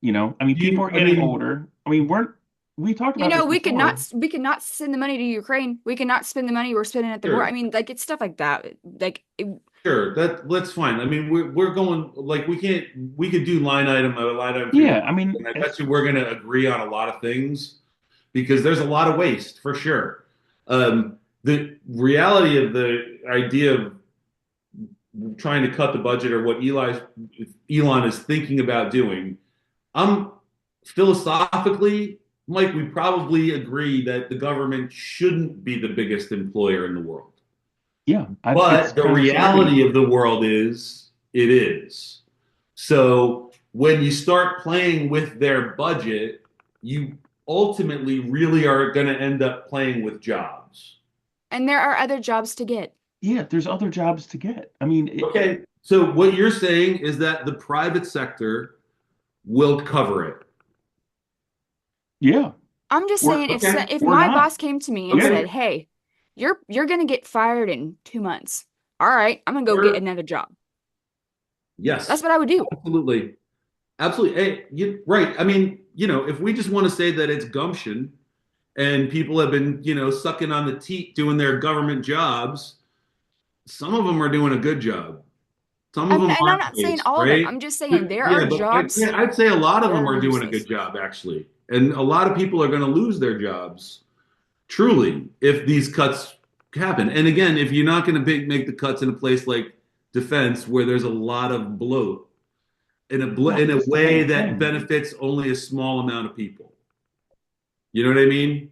I mean, people are I getting mean, older. I mean, we talked about this before. We could not send the money to Ukraine. We could not spend the money we're spending at the war. I sure. mean, like it's stuff like that. Sure, that's fine. I mean, we're going like we could do line item for Yeah, I mean, and I bet you we're going to agree on a lot of things because there's a lot of waste for sure. The reality of the idea of trying to cut the budget or what Elon is thinking about doing, I'm philosophically, Mike, we probably agree that the government shouldn't be the biggest employer in the world. yeah, it's But the kind of scary. reality of the world is it is. So when you start playing with their budget, you ultimately really are going to end up playing with jobs. And there are other jobs to get. Yeah, there's other jobs to get. I mean, Okay. So what you're saying is that the private sector will cover it. yeah, I'm just Or, saying okay. if or my not. boss came to me and Okay. said, "Hey, you're gonna get fired in 2 months." All right, I'm gonna go get another job. Yes. That's what I would do. Absolutely. Absolutely. Hey, right. I mean, if we just want to say that it's gumption and people have been, sucking on the teat doing their government jobs, some of them are doing a good job. Some of them And I'm aren't not saying waste, all of them. right? I'm just saying there Yeah, are but jobs. I'd say a lot of that them are are doing a useless. good job, actually. And a lot of people are going to lose their jobs, truly, if these cuts happen. And again, if you're not going to make the cuts in a place like defense where there's a lot of bloat Well, in a that's the way whole that thing. benefits only a small amount of people. You know what I mean?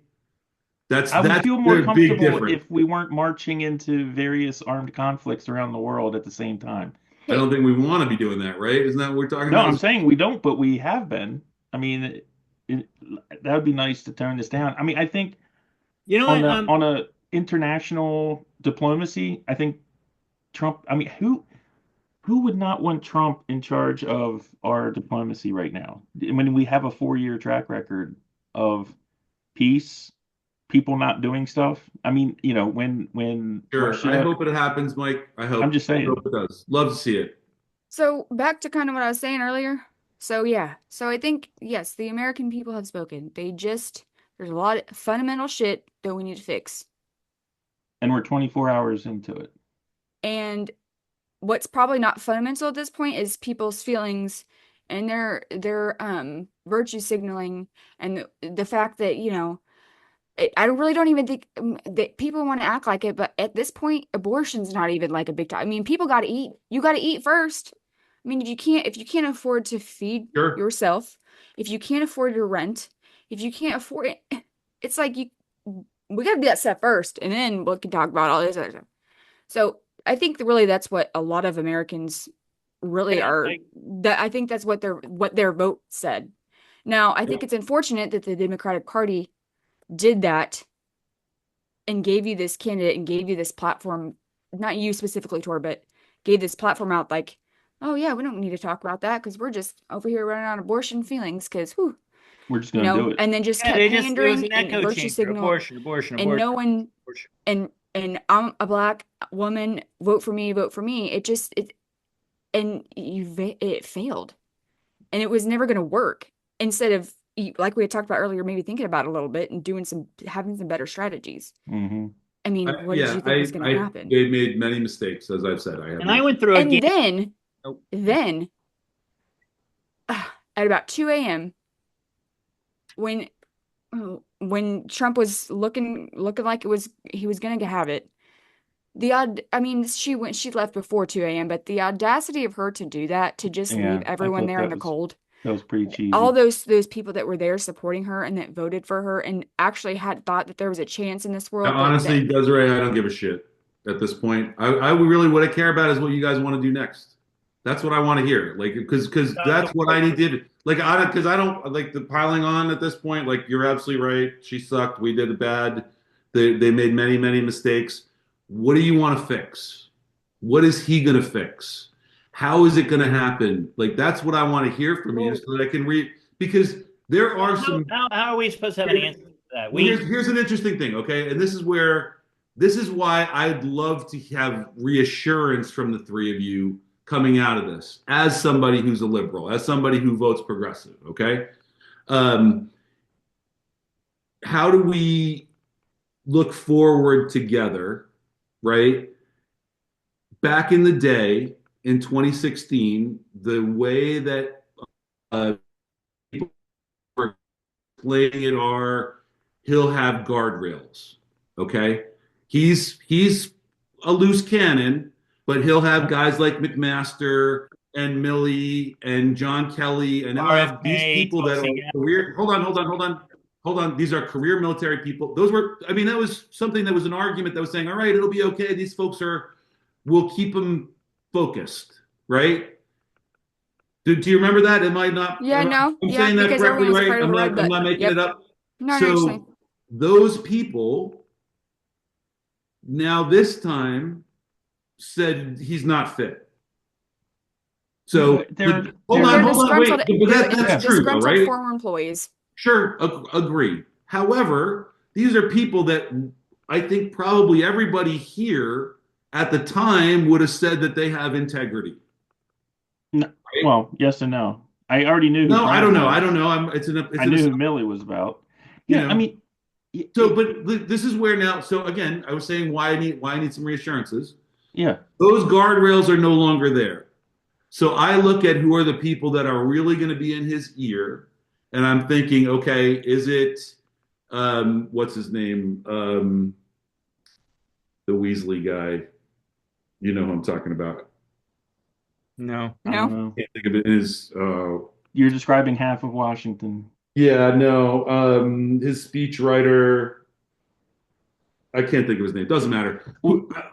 I would That's feel more the big comfortable difference. if we weren't marching into various armed conflicts around the world at the same time. I don't think we want to be doing that, right? Isn't that what we're talking No, about? I'm saying we don't, but we have been. I mean, that would be nice to tone this down. I mean, I think you know on what? a international diplomacy, I think Trump. I mean, who would not want Trump in charge of our diplomacy right now? I mean, we have a 4-year track record of peace, people not doing stuff. I mean, when Sure. I Russia, hope it happens, Mike. I'm just I saying. hope it does. Love to see it. So back to kind of what I was saying earlier. So yeah, so I think yes, the American people have spoken. There's a lot of fundamental shit that we need to fix. And we're 24 hours into it. And what's probably not fundamental at this point is people's feelings and their virtue signaling and the fact that, I really don't even think that people want to act like it, but at this point, abortion's not even like a big time. I mean, people got to eat. You got to eat first. I mean, if you can't afford to feed Sure. yourself, if you can't afford your rent, if you can't afford it, it's like we got to do that stuff first, and then we can talk about all this other stuff. So I think that really that's what a lot of Americans really Yeah, are that I think that's what their vote said. Now, I think it's unfortunate that the Democratic Party did that and gave you this candidate and gave you this platform, not you specifically, Tor, but gave this platform out like, oh yeah, we don't need to talk about that because we're just over here running on abortion feelings because We're just going to do it. and then just Yeah, kept it was pandering an and echo virtue chamber. signal Abortion. and no one abortion. and I'm a black woman, vote for me. It failed, and it was never going to work. Instead of, like we had talked about earlier, maybe thinking about it a little bit and having some better strategies. Mm-hmm. I mean, what did you think was going to happen? They made many mistakes, as I've said. I went through And again. then at about 2 a.m. when Trump was looking like he was going to have it. She left before 2 a.m., but the audacity of her to do that, to just leave everyone there in the cold. That was pretty cheesy. All those people that were there supporting her and that voted for her and actually had thought that there was a chance in this world. Honestly, Desiree, I don't give a shit at this point. I really, what I care about is what you guys want to do next. That's what I want to hear. Like, because that's what I need to, like, because I don't like the piling on at this point. Like, you're absolutely right. She sucked. We did bad. They made many, many mistakes. What do you want to fix? What is he going to fix? How is it going to happen? Like, that's what I want to hear from you so that I can read, because there are How are we supposed to have an answer to that? Here's an interesting thing, okay? And this is why I'd love to have reassurance from the three of you coming out of this as somebody who's a liberal, as somebody who votes progressive, okay? How do we look forward together, right? Back in the day, in 2016, the way that people were playing it are, he'll have guardrails, okay? He's a loose cannon, but he'll have guys like McMaster and Milley and John Kelly, and he'll have these people that are career. Hold on. These are career military people. That was something that was an argument that was saying, all right, it'll be okay. These folks we'll keep them focused, right? Do you remember that? Am I not? Yeah, no. I'm saying that correctly, right? I'm not making it up. No, so those people now this time said he's not fit. So hold on, wait. But that's true, though, right? Former employees. Sure, agree. However, these are people that I think probably everybody here at the time would have said that they have integrity. No, right? Well, yes and no. I already knew. No, I don't know. I knew who Milley was about. Yeah, I mean. So, but this is where now. So again, I was saying why I need some reassurances. Yeah. Those guardrails are no longer there. So I look at who are the people that are really going to be in his ear, and I'm thinking, okay, is it what's his name? The Weasley guy. You know who I'm talking about. No. I don't know. I can't think of it. You're describing half of Washington. Yeah, no. His speechwriter. I can't think of his name. Doesn't matter.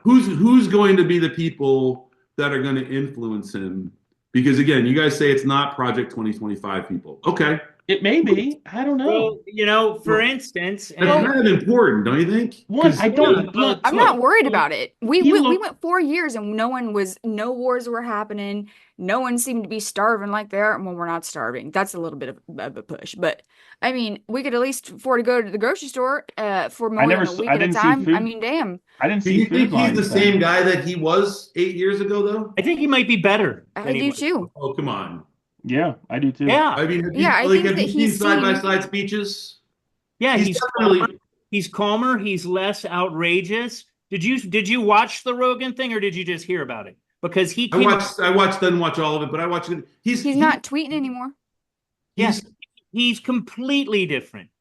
Who's going to be the people that are going to influence him? Because again, you guys say it's not Project 2025 people. Okay. It may be. I don't know. Well, for instance, it's kind of important, don't you think? I'm not worried about it. We went 4 years and no wars were happening. No one seemed to be starving like they are. Well, we're not starving. That's a little bit of a push. But I mean, we could at least afford to go to the grocery store for more than a week at a time. I mean, damn. I didn't see. Do you think he's the same guy that he was 8 years ago, though? I think he might be better. I do too. Oh, come on. Yeah, I do too. Yeah. I mean, I think have that you seen side-by-side speeches? Yeah, he's calmer. He's less outrageous. Did you watch the Rogan thing, or did you just hear about it? Because he I didn't watch all of it, but I watched it. He's not tweeting anymore. Yes, he's completely different.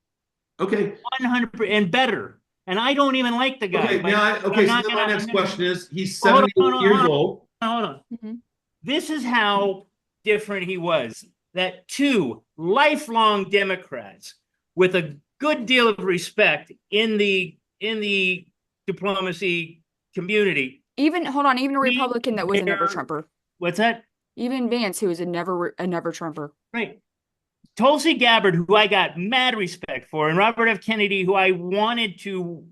Okay, 100% and better. And I don't even like the guy. Okay, so my next question is: he's 78 years old. Hold on. Mm-hmm. This is how different he was. That two lifelong Democrats with a good deal of respect in the diplomacy community. Even a Republican that was an ever Trumper. What's that? Even Vance, who is a never Trumper. Right. Tulsi Gabbard, who I got mad respect for, and Robert F. Kennedy, who I wanted to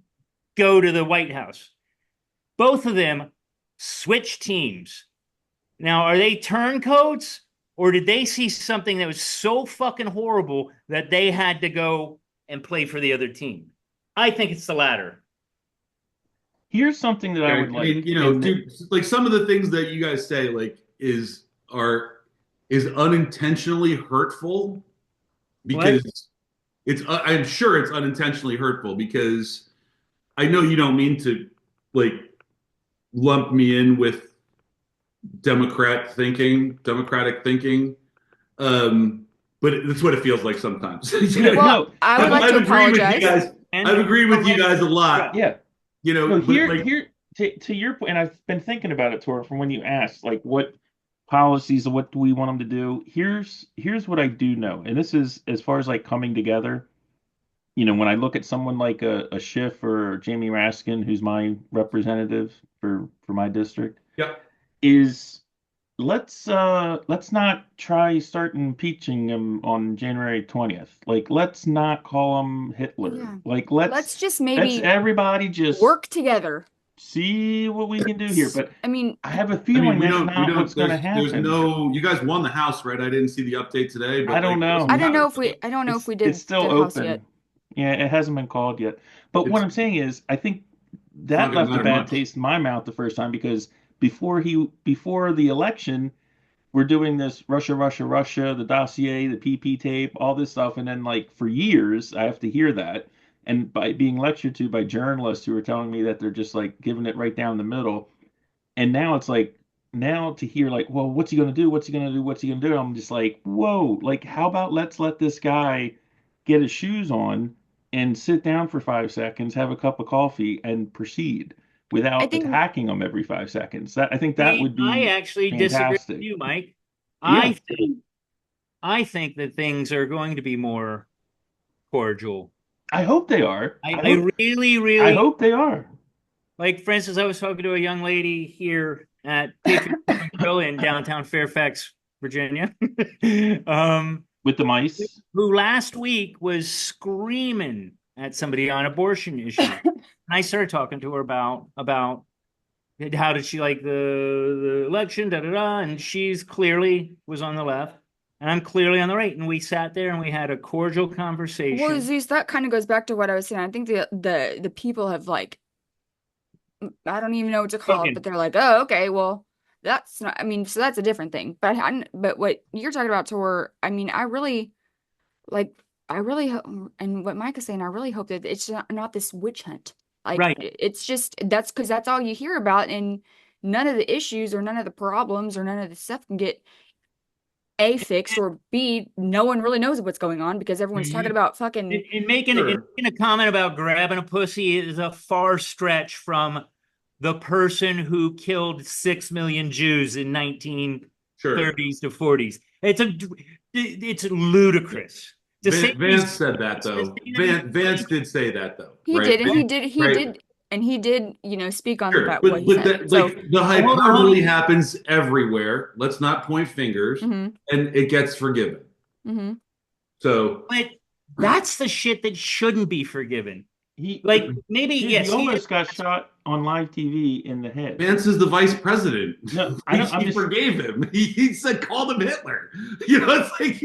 go to the White House. Both of them switch teams. Now, are they turncoats, or did they see something that was so fucking horrible that they had to go and play for the other team? I think it's the latter. Here's something that I would like. Dude, like some of the things that you guys say, like, is unintentionally hurtful because I'm sure it's unintentionally hurtful because I know you don't mean to like lump me in with democratic thinking, but that's what it feels like sometimes. Well, I would like to apologize. I've agreed with you guys a lot. Yeah. But here to your point, and I've been thinking about it, Tor, from when you asked, like, what policies or what do we want them to do? Here's what I do know, and this is as far as like coming together. When I look at someone like a Schiff or Jamie Raskin, who's my representative for my district, yeah, is let's not try start impeaching him on January 20th. Like, let's not call him Hitler. Yeah. Like, let's just maybe everybody just work together. See what we can do here. But I mean, I have a feeling that's not what's going to happen. There's no. You guys won the House, right? I didn't see the update today. But I don't know. I don't know if we did. It's still the House open. Yet. Yeah, it hasn't been called yet. But what I'm saying is, I think that left a bad taste in my mouth the first time because before the election, we're doing this Russia, the dossier, the PP tape, all this stuff, and then like for years I have to hear that. And by being lectured to by journalists who are telling me that they're just like giving it right down the middle. And now it's like, now to hear like, well, what's he going to do? What's he going to do? What's he going to do? I'm just like, whoa, like, how about let's let this guy get his shoes on and sit down for 5 seconds, have a cup of coffee and proceed without attacking him every 5 seconds. I think that would be I actually fantastic. disagree with you, Mike. Yeah. I think that things are going to be more cordial. I hope they are. I really I hope they are. Like, for instance, I was talking to a young lady here at Patriot Grill in downtown Fairfax, Virginia. With the mice? Who last week was screaming at somebody on abortion issue. And I started talking to her about how did she like the election, da-da-da, and she's clearly was on the left. And I'm clearly on the right. And we sat there and we had a cordial conversation. Well, Zeus, that kind of goes back to what I was saying. I think the people have like, I don't even know what to call it, but they're like, oh, okay, well, that's not, I mean, so that's a different thing. But what you're talking about, Tor, I mean, I really, and what Mike is saying, I really hope that it's not this witch hunt. Like, right. It's just, that's because that's all you hear about. And none of the issues or none of the problems or none of the stuff can get A, fixed, or B, no one really knows what's going on because everyone's talking about fucking. And making a comment about grabbing a pussy is a far stretch from the person who killed 6 million Jews in 1930s to 40s. It's ludicrous. Vance said that though. Vance did say that though. He right? did, and he did, speak on Sure. what he said. The hyperbole happens everywhere. Let's not point fingers, Mhm. and it gets forgiven. Mm-hmm. So, but that's the shit that shouldn't be forgiven. He almost got shot on live TV in the head. Vance is the vice president. No, he forgave him. He said, called him Hitler. It's like,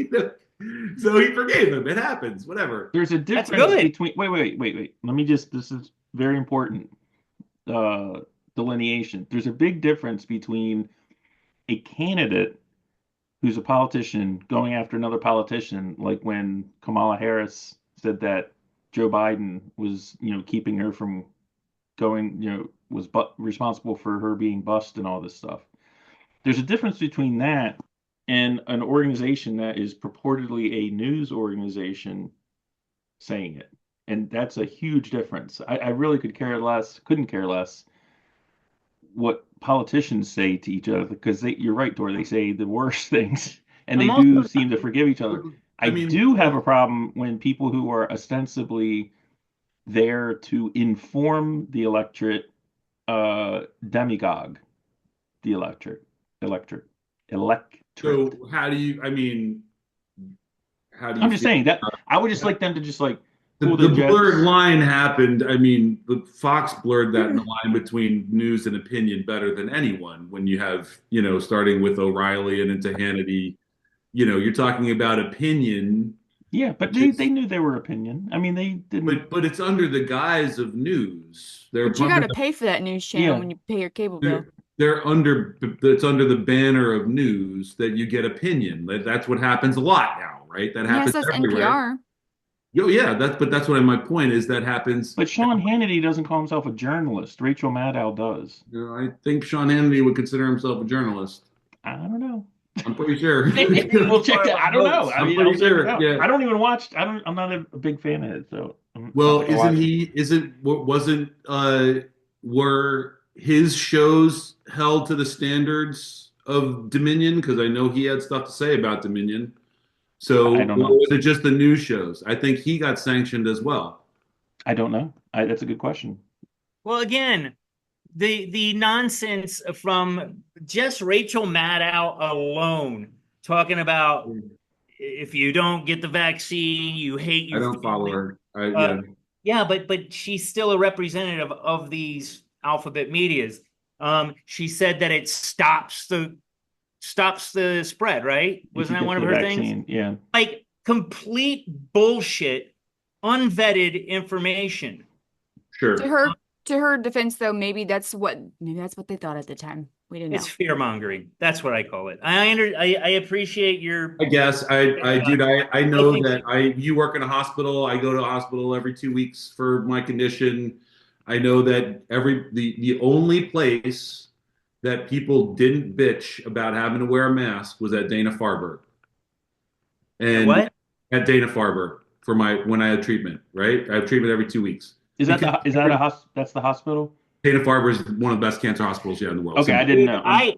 so he forgave him. It happens. Whatever. There's a difference between. Wait. Let me just. This is very important. Delineation. There's a big difference between a candidate who's a politician going after another politician, like when Kamala Harris said that Joe Biden was, keeping her from going, was responsible for her being bust and all this stuff. There's a difference between that and an organization that is purportedly a news organization saying it. And that's a huge difference. I really couldn't care less what politicians say to each other because you're right, Dor, they say the worst things and they do seem to forgive each other. I do have a problem when people who are ostensibly there to inform the electorate demagogue the electorate. electorate. So how do you? I mean, how do you? I'm just feel saying that about I would just like them to just like the, pull the the jets. blurred line happened. I mean, the Fox blurred that line between news and opinion better than anyone. When you have, starting with O'Reilly and into Hannity, you're talking about opinion. Yeah, but which they is- knew they were opinion. I mean, they didn't. but it's under the guise of news. They're But you under gotta pay for that news channel Yeah. when you pay your cable bill. they're under it's under the banner of news that you get opinion. That's what happens a lot now, right? That Yes, happens that's everywhere. NPR. Yeah, that's what my point is. That happens. But Sean Hannity doesn't call himself a journalist. Rachel Maddow does. I think Sean Hannity would consider himself a journalist. I don't know. I'm pretty sure. We'll check that. I don't know. I'm I'll pretty check sure. it out. Yeah. I don't even watch. I'm not a big fan of it. So. Well, not gonna watch were his shows held to the standards of Dominion? Because I know he had stuff to say about Dominion. So I don't know. or was it just the news shows? I think he got sanctioned as well. I don't know. That's a good question. Well, again, the nonsense from just Rachel Maddow alone talking about if you don't get the vaccine, you hate I your don't follow family. her. Yeah, but she's still a representative of these alphabet medias. She said that it stops the spread, right? Wasn't that one of her things? Yeah. Like complete bullshit, unvetted information. Sure. To her defense, though, maybe that's what they thought at the time. We didn't know. It's fear mongering. That's what I call it. I appreciate your. I guess I know that you work in a hospital. I go to a hospital every 2 weeks for my condition. I know that the only place that people didn't bitch about having to wear a mask was at Dana-Farber. And What? At Dana-Farber for when I had treatment, right? I have treatment every 2 weeks. That's the hospital? Dana-Farber is one of the best cancer hospitals in the world. Okay, I didn't know. I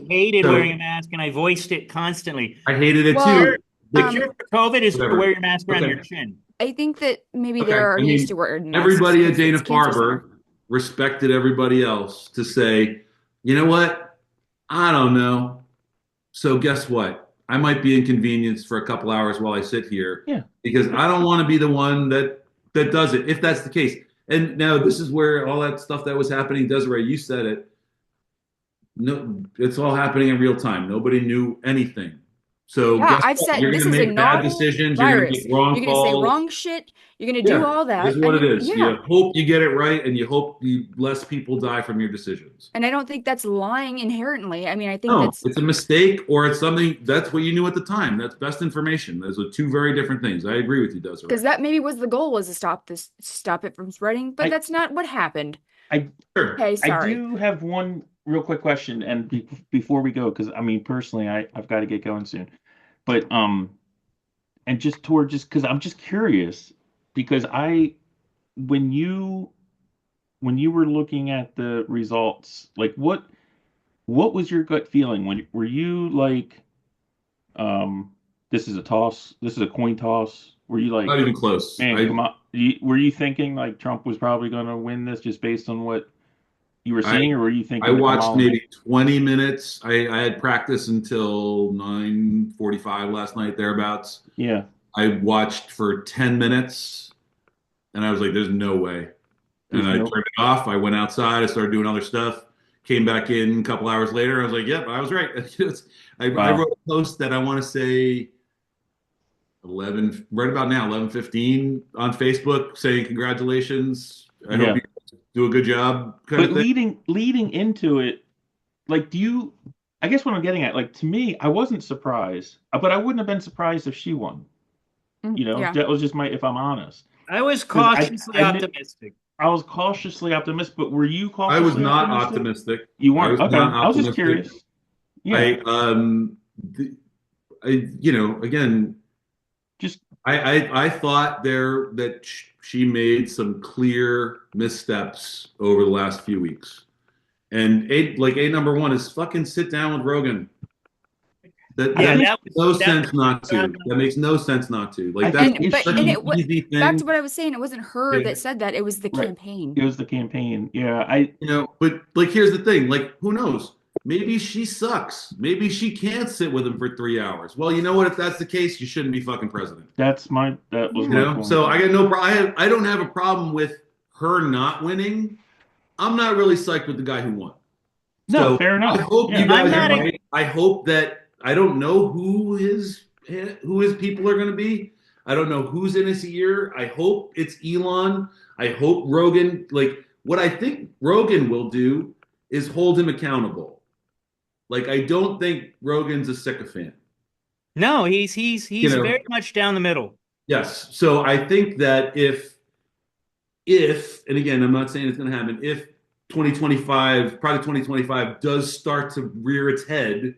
hated So- wearing a mask, and I voiced it constantly. I hated it Well, too. The cure for COVID is to Whatever. wear your mask around Okay. your chin. I think that maybe Okay, they're already I used mean, to wearing masks. Everybody at because it's cancer Dana-Farber center. respected everybody else to say, you know what? I don't know. So guess what? I might be inconvenienced for a couple hours while I sit here. Yeah. Because I don't want to be the one that does it, if that's the case. And now this is where all that stuff that was happening, Desiree, you said it. No, it's all happening in real time. Nobody knew anything. So Yeah, guess I've what? said You're this going is to a make bad novel decisions. virus. You're going to make wrong You're going to say calls. wrong shit. You're going to do all that. This is what it is. Yeah. You hope you get it right, and you hope less people die from your decisions. And I don't think that's lying inherently. I mean, I think No, that's it's a mistake, or it's something that's what you knew at the time. That's best information. Those are two very different things. I agree with you, Desiree. because that maybe was the goal, was to stop it from spreading, but that's not what happened. Sure. Okay, I sorry. do have one real quick question, and before we go, because I mean, personally, I've got to get going soon. But and just because I'm just curious, because when you were looking at the results, like what was your gut feeling? Were you like, this is a toss, this is a coin toss? Were you like, Not even close. man, come on? Were you thinking like Trump was probably going to win this just based on what you were seeing, or were you thinking I watched Kamala? maybe 20 minutes. I had practice until 9:45 last night, thereabouts. Yeah. I watched for 10 minutes, and I was like, there's no way. And I turned it off. I went outside. I started doing other stuff. Came back in a couple hours later. I was like, yep, I was right. I wrote a post that I want to say 11, right about now, 11:15 on Facebook, saying congratulations. I hope you do a good job. But leading into it, like, I guess what I'm getting at, like, to me, I wasn't surprised, but I wouldn't have been surprised if she won. Yeah. That was just if I'm honest. I was cautiously optimistic. I was cautiously optimistic, but were you cautiously I was not optimistic? optimistic. You weren't? Okay. not I was just optimistic. curious. Yeah. Again, just I thought that she made some clear missteps over the last few weeks. And number one is fucking sit down with Rogan. That makes no sense not to. That makes no sense not to. Like that's such an easy thing. Back to what I was saying, it wasn't her that said that. It was the campaign. It was the campaign. Yeah, but like here's the thing. Like who knows? maybe she sucks. Maybe she can't sit with him for 3 hours. Well, you know what? If that's the case, you shouldn't be fucking president. That was You my know? point. So I got no problem. I don't have a problem with her not winning. I'm not really psyched with the guy who won. No, So fair enough. I hope Yeah. you guys I'm not are a- right. I hope that I don't know who his people are going to be. I don't know who's in his ear. I hope it's Elon. I hope Rogan. Like what I think Rogan will do is hold him accountable. Like I don't think Rogan's a sycophant. No, he's You know. very much down the middle. Yes. So I think that if, and again, I'm not saying it's going to happen, if 2025, probably 2025 does start to rear its head,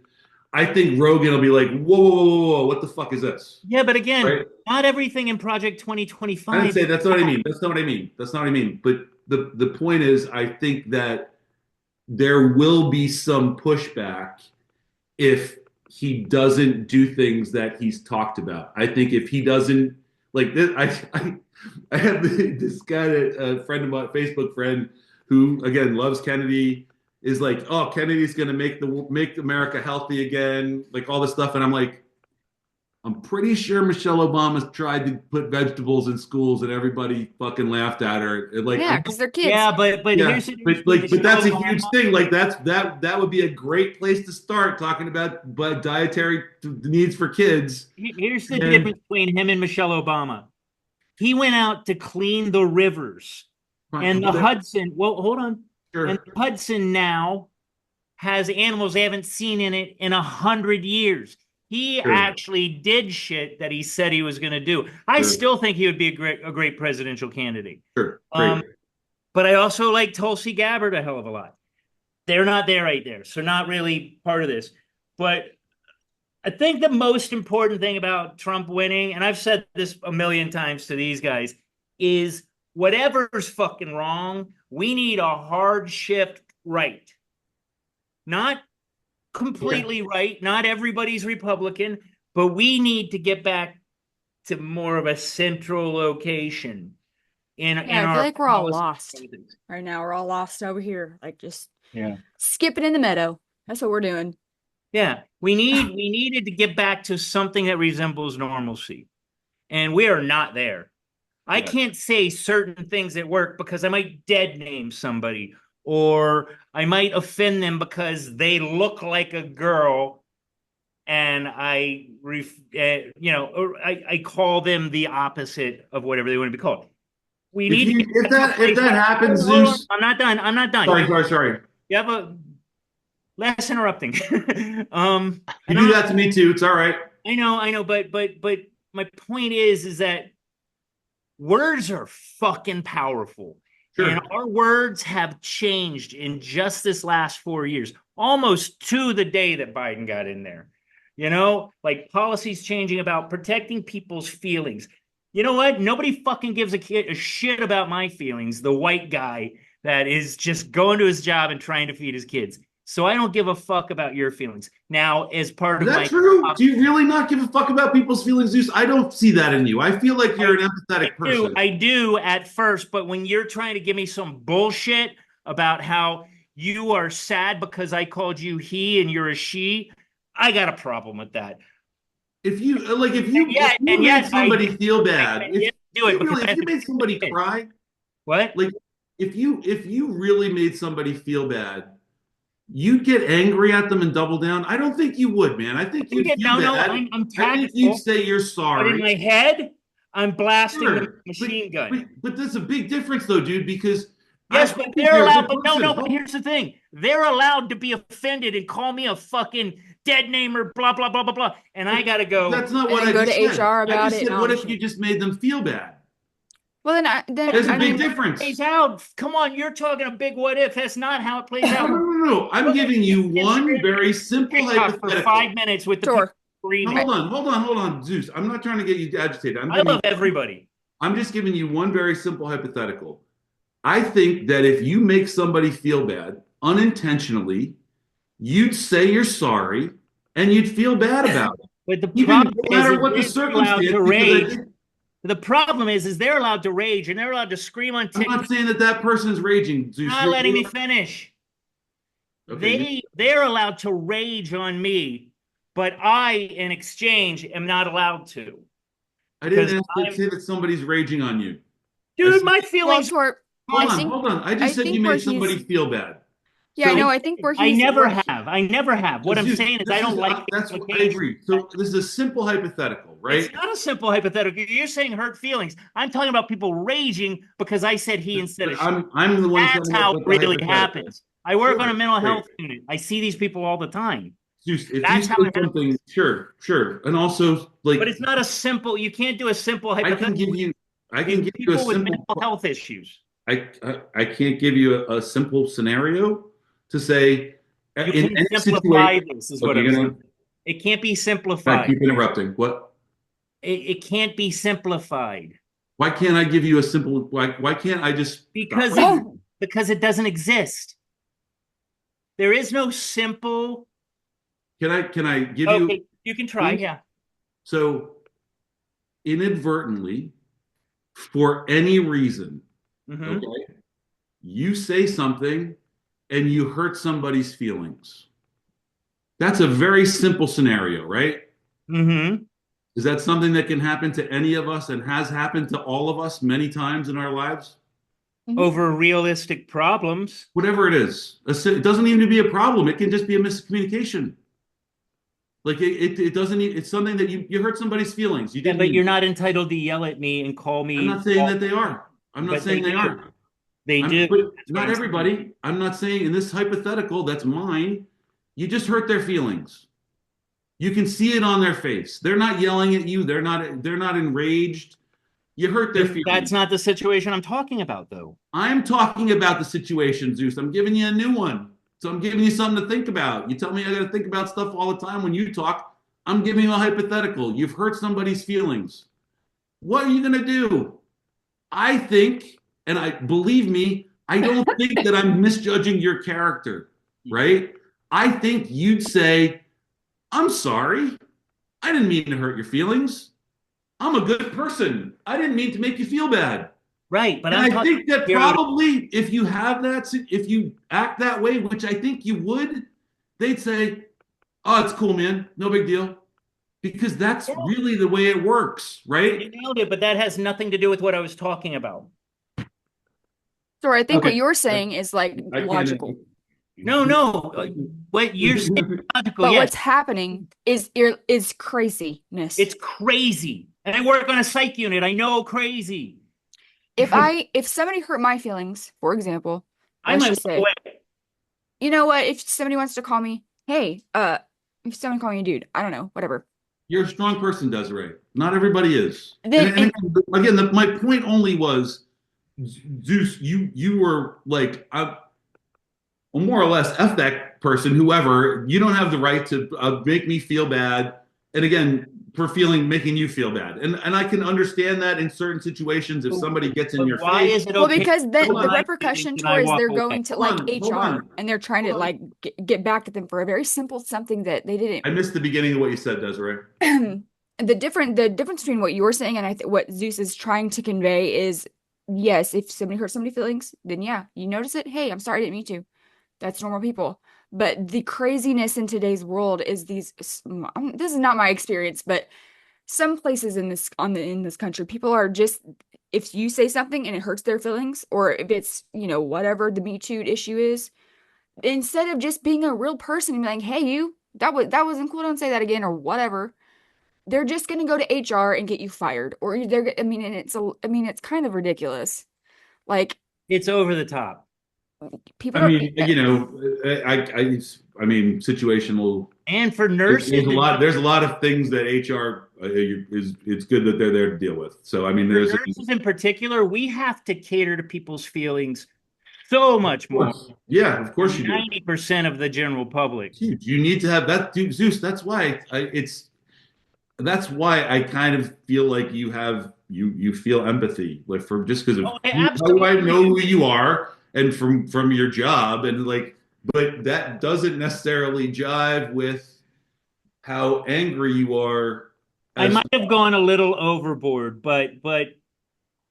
I think Rogan will be like, whoa, whoa, whoa, whoa, whoa, what the fuck is this? Yeah, but again, Right? not everything in Project 2025. I didn't say that's not what I mean. That's not what I mean. That's not what I mean. But the point is, I think that there will be some pushback if he doesn't do things that he's talked about. I think if he doesn't like this, I have this guy, a friend of mine, Facebook friend, who again loves Kennedy, is like, oh, Kennedy's gonna make America healthy again, like all this stuff, and I'm like, I'm pretty sure Michelle Obama tried to put vegetables in schools and everybody fucking laughed at her. Like, Yeah, because they're kids. Yeah, but yeah, here's the but that's a Michelle huge Obama- thing. Like that would be a great place to start talking about dietary needs for kids. Here's the And- difference between him and Michelle Obama. He went out to clean the rivers, and the Hudson. Well, hold on. Sure. And the Hudson now has animals they haven't seen in it in 100 years. He Sure. actually did shit that he said he was going to do. I Sure. still think he would be a great presidential candidate. Sure. Great. But I also like Tulsi Gabbard a hell of a lot. They're not there right there, so not really part of this. But I think the most important thing about Trump winning, and I've said this a million times to these guys, is whatever's fucking wrong, we need a hard shift right. Not completely right. Not everybody's Republican, but we need to get back to more of a central location in Yeah, I our feel like we're all policy lost choices. right now. We're all lost over here, like just Yeah. skipping in the meadow. That's what we're doing. Yeah, we needed to get back to something that resembles normalcy, and we are not there. I Yeah. can't say certain things at work because I might dead name somebody, or I might offend them because they look like a girl, and I call them the opposite of whatever they want to be called. We If need to you- get if back to a that- place if that where- happens, Hold on, Zeus- I'm not done. I'm not done. Sorry. You have a less interrupting. You and do that to me too. It's all right. I know, but my point is that words are fucking powerful. Sure. And our words have changed in just this last 4 years, almost to the day that Biden got in there. You know, like policies changing about protecting people's feelings. You know what? Nobody fucking gives a shit about my feelings. The white guy that is just going to his job and trying to feed his kids. So I don't give a fuck about your feelings. Now, as part Is of that my true? Do you really not give a fuck about people's feelings, Zeus? I don't see that in you. I feel like you're an empathetic person. I do at first, but when you're trying to give me some bullshit about how you are sad because I called you he and you're a she, I got a problem with that. If you Yeah, if you and made yes, somebody I- feel bad, I if do it you because really, I if you made somebody did. cry, What? like if you really made somebody feel bad, you'd get angry at them and double down. I don't think you would, man. I think you'd feel No, bad. I'm I think tactful, you'd say you're but sorry. in my head, I'm blasting the Sure. machine gun. But there's a big difference, though, dude. Because Yes, I but think they're you're a allowed. good But no, person. but here's the thing: they're allowed to be offended and call me a fucking dead namer, blah blah blah blah blah, and I gotta go. That's not And what then I go just to said. HR I about just it said, and all what that if you shit. just made them feel bad? Well, then There's a I big mean, difference. Plays out. Come on, you're talking a big what if. That's not how it plays No, out. no. I'm giving you one very simple For hypothetical. 5 minutes with the Sure. people screaming. No, hold on, Zeus. I'm not trying to get you agitated. I love everybody. I'm just giving you one very simple hypothetical. I think that if you make somebody feel bad unintentionally, you'd say you're sorry and you'd feel bad about it. But the Even problem no matter is, what the they're allowed circumstance. to because I rage. think- The problem is they're allowed to rage and they're allowed to scream on I'm TikTok. not saying that person's raging, Zeus. Not letting me finish. Okay. They're allowed to rage on me, but I, in exchange, am not allowed to. I didn't Because ask to say that somebody's raging on you. dude, my Well, feelings. Tor, Hold I on, think hold on. I I just said you think where made somebody he's feel bad. yeah, So, no, I think where I he's never where he- have. I never have. What I'm Zeus, saying is this I don't is like the that's what I implications. agree. So this is a simple hypothetical, right? It's not a simple hypothetical. You're saying hurt feelings. I'm talking about people raging because I said he instead of she. I'm the one That's talking how about it the really hypothetical. happens. I work on a Sure, mental great. health unit. I see these people all the time. Zeus, if you That's how say it something, happens. sure. And also, like, But it's not a simple, you can't do a simple I can hypothetical give you, I can in give you a people with simple, mental health issues. I can't give you a simple scenario to say You in can any simplify situation. this, is Look, what I'm you're saying. gonna It can't be I simplified. keep interrupting. What? It can't be simplified Why can't I give you a simple? Why can't I just because stop? it doesn't exist. There is no simple. Can I give you? Okay, you can try. Yeah. So inadvertently, for any reason, Mm-hmm. okay, you say something and you hurt somebody's feelings. That's a very simple scenario, right? Mm-hmm. Is that something that can happen to any of us and has happened to all of us many times in our lives? Over realistic problems. Whatever it is, it doesn't even be a problem. It can just be a miscommunication. Like it doesn't. It's something that you hurt somebody's feelings. You Yeah, didn't but mean. you're not entitled to yell at me and call me. I'm not saying that they are. I'm not But they saying they do. aren't. They do. But That's what not I'm saying. everybody. I'm not saying in this hypothetical that's mine. You just hurt their feelings. You can see it on their face. They're not yelling at you. They're not enraged. You hurt their feelings. That's not the situation I'm talking about, though. I'm talking about the situation, Zeus. I'm giving you a new one. So I'm giving you something to think about. You tell me I got to think about stuff all the time when you talk. I'm giving you a hypothetical. You've hurt somebody's feelings. What are you going to do? I think, and I believe me, I don't think that I'm misjudging your character, right? I think you'd say, I'm sorry. I didn't mean to hurt your feelings. I'm a good person. I didn't mean to make you feel bad. Right, but And I'm I talking think that probably if you have that, if you act that way, which I think you would, they'd say, oh, it's cool, man. No big deal. Because that's really the way it works, right? You nailed it, but that has nothing to do with what I was talking about. So I think what Okay. you're saying is like I can't- logical. No. What you're saying is logical, But yes. what's happening is craziness. It's crazy. And I work on a psych unit. I know crazy. If somebody hurt my feelings, for example, I let's might just walk say, away. you know what? If somebody wants to call me, hey, if someone call me a dude, I don't know, whatever. You're a strong person, Desiree. Not everybody is. Then- And again, my point only was, Zeus, you were like, well, more or less, F that person, whoever. You don't have the right to make me feel bad. And again, for making you feel bad. And I can understand that in certain situations if somebody gets in But your why face. is it Well, okay? because then Hold the on. repercussion And I towards walk they're away. going to Hold like on, hold HR on. and they're trying to Hold on. like get back at them for a very simple something that they didn't. I missed the beginning of what you said, Desiree. The difference between what you're saying and what Zeus is trying to convey is, yes, if somebody hurts somebody's feelings, then yeah, you notice it. Hey, I'm sorry, I didn't mean to. That's normal people. But the craziness in today's world is this is not my experience, but some places in this country, people are just, if you say something and it hurts their feelings, or if it's, whatever the Me Too issue is, instead of just being a real person and being like, hey, that wasn't cool, don't say that again, or whatever, they're just gonna go to HR and get you fired. Or it's kind of ridiculous. Like, It's over the top. people I don't. mean, I mean, situational. And for nurses, There's a lot of things that HR it's good that they're there to deal with. So I mean, for there's nurses in particular, we have to cater to people's feelings so much more. Yeah, of course you do. 90% of the general public. Huge. You need to have that, dude, Zeus. That's why I kind of feel like you feel empathy, like for just because of how I know who you are and from your job, and like, but that doesn't necessarily jive with how angry you are. I might have gone a little overboard, but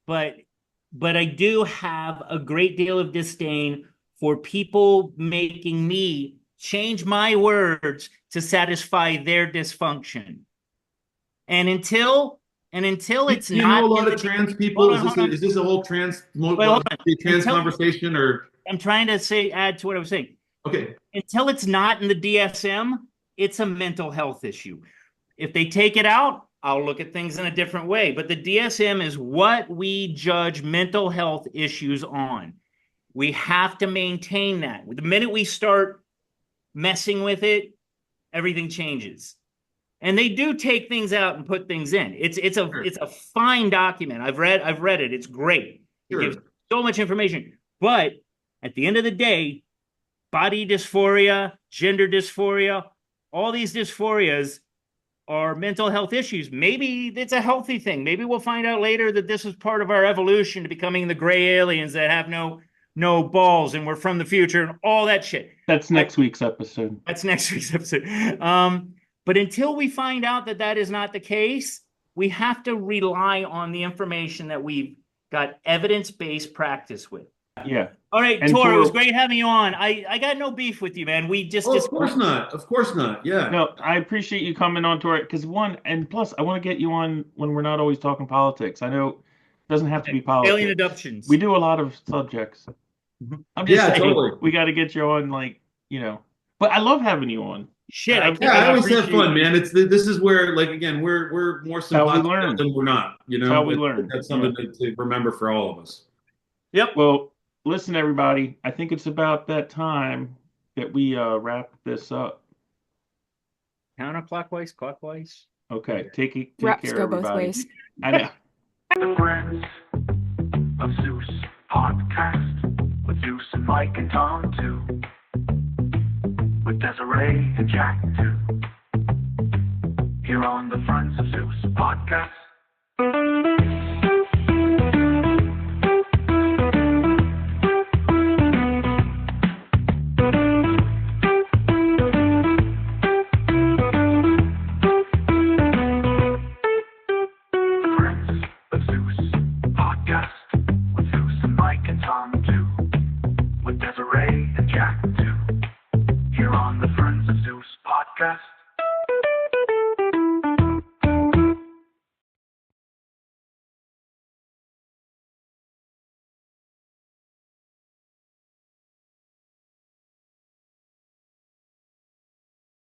I do have a great deal of disdain for people making me change my words to satisfy their dysfunction. And until it's Do you not know a lot in of the- trans people? Hold on. Is this a whole trans Wait, hold on. trans Until- conversation or I'm trying to add to what I was saying. okay? Until it's not in the DSM, it's a mental health issue. If they take it out, I'll look at things in a different way. But the DSM is what we judge mental health issues on. We have to maintain that. The minute we start messing with it, everything changes. And they do take things out and put things in. It's a fine document. I've read it. It's great. It gives so much information. But at the end of the day, body dysphoria, gender dysphoria, all these dysphorias are mental health issues. Maybe it's a healthy thing. Maybe we'll find out later that this is part of our evolution to becoming the gray aliens that have no balls and we're from the future and all that shit. That's next week's episode. That's next week's episode. But until we find out that that is not the case, we have to rely on the information that we've got evidence-based practice with. Yeah. All right, And Tor, it was Tor- great having you on. I got no beef with you, man. We just Of course not. Of course not. Yeah. No, I appreciate you coming on to it because and plus I want to get you on when we're not always talking politics. I know it doesn't have to be politics. alien abductions. We do a lot of subjects. Mhm. I'm just saying, totally. we got to get you on, But I love having you on. Shit, Yeah, I always have appreciate fun, man. This is where, again, we're more how we sympathetic learn. than we're not. You know, How we learn. That's something to remember for all of us. Yep. Well, listen, everybody. I think it's about that time that we wrap this up. Counterclockwise, clockwise. Okay, take Raps care, go both everybody. ways. I know. The Friends of Zeus podcast with Zeus and Mike and Tom too, with Desiree and Jack too. Here on the Friends of Zeus podcast. Friends of Zeus podcast with Zeus and Mike and Tom too, with Desiree and Jack too. Here on the Friends of Zeus podcast.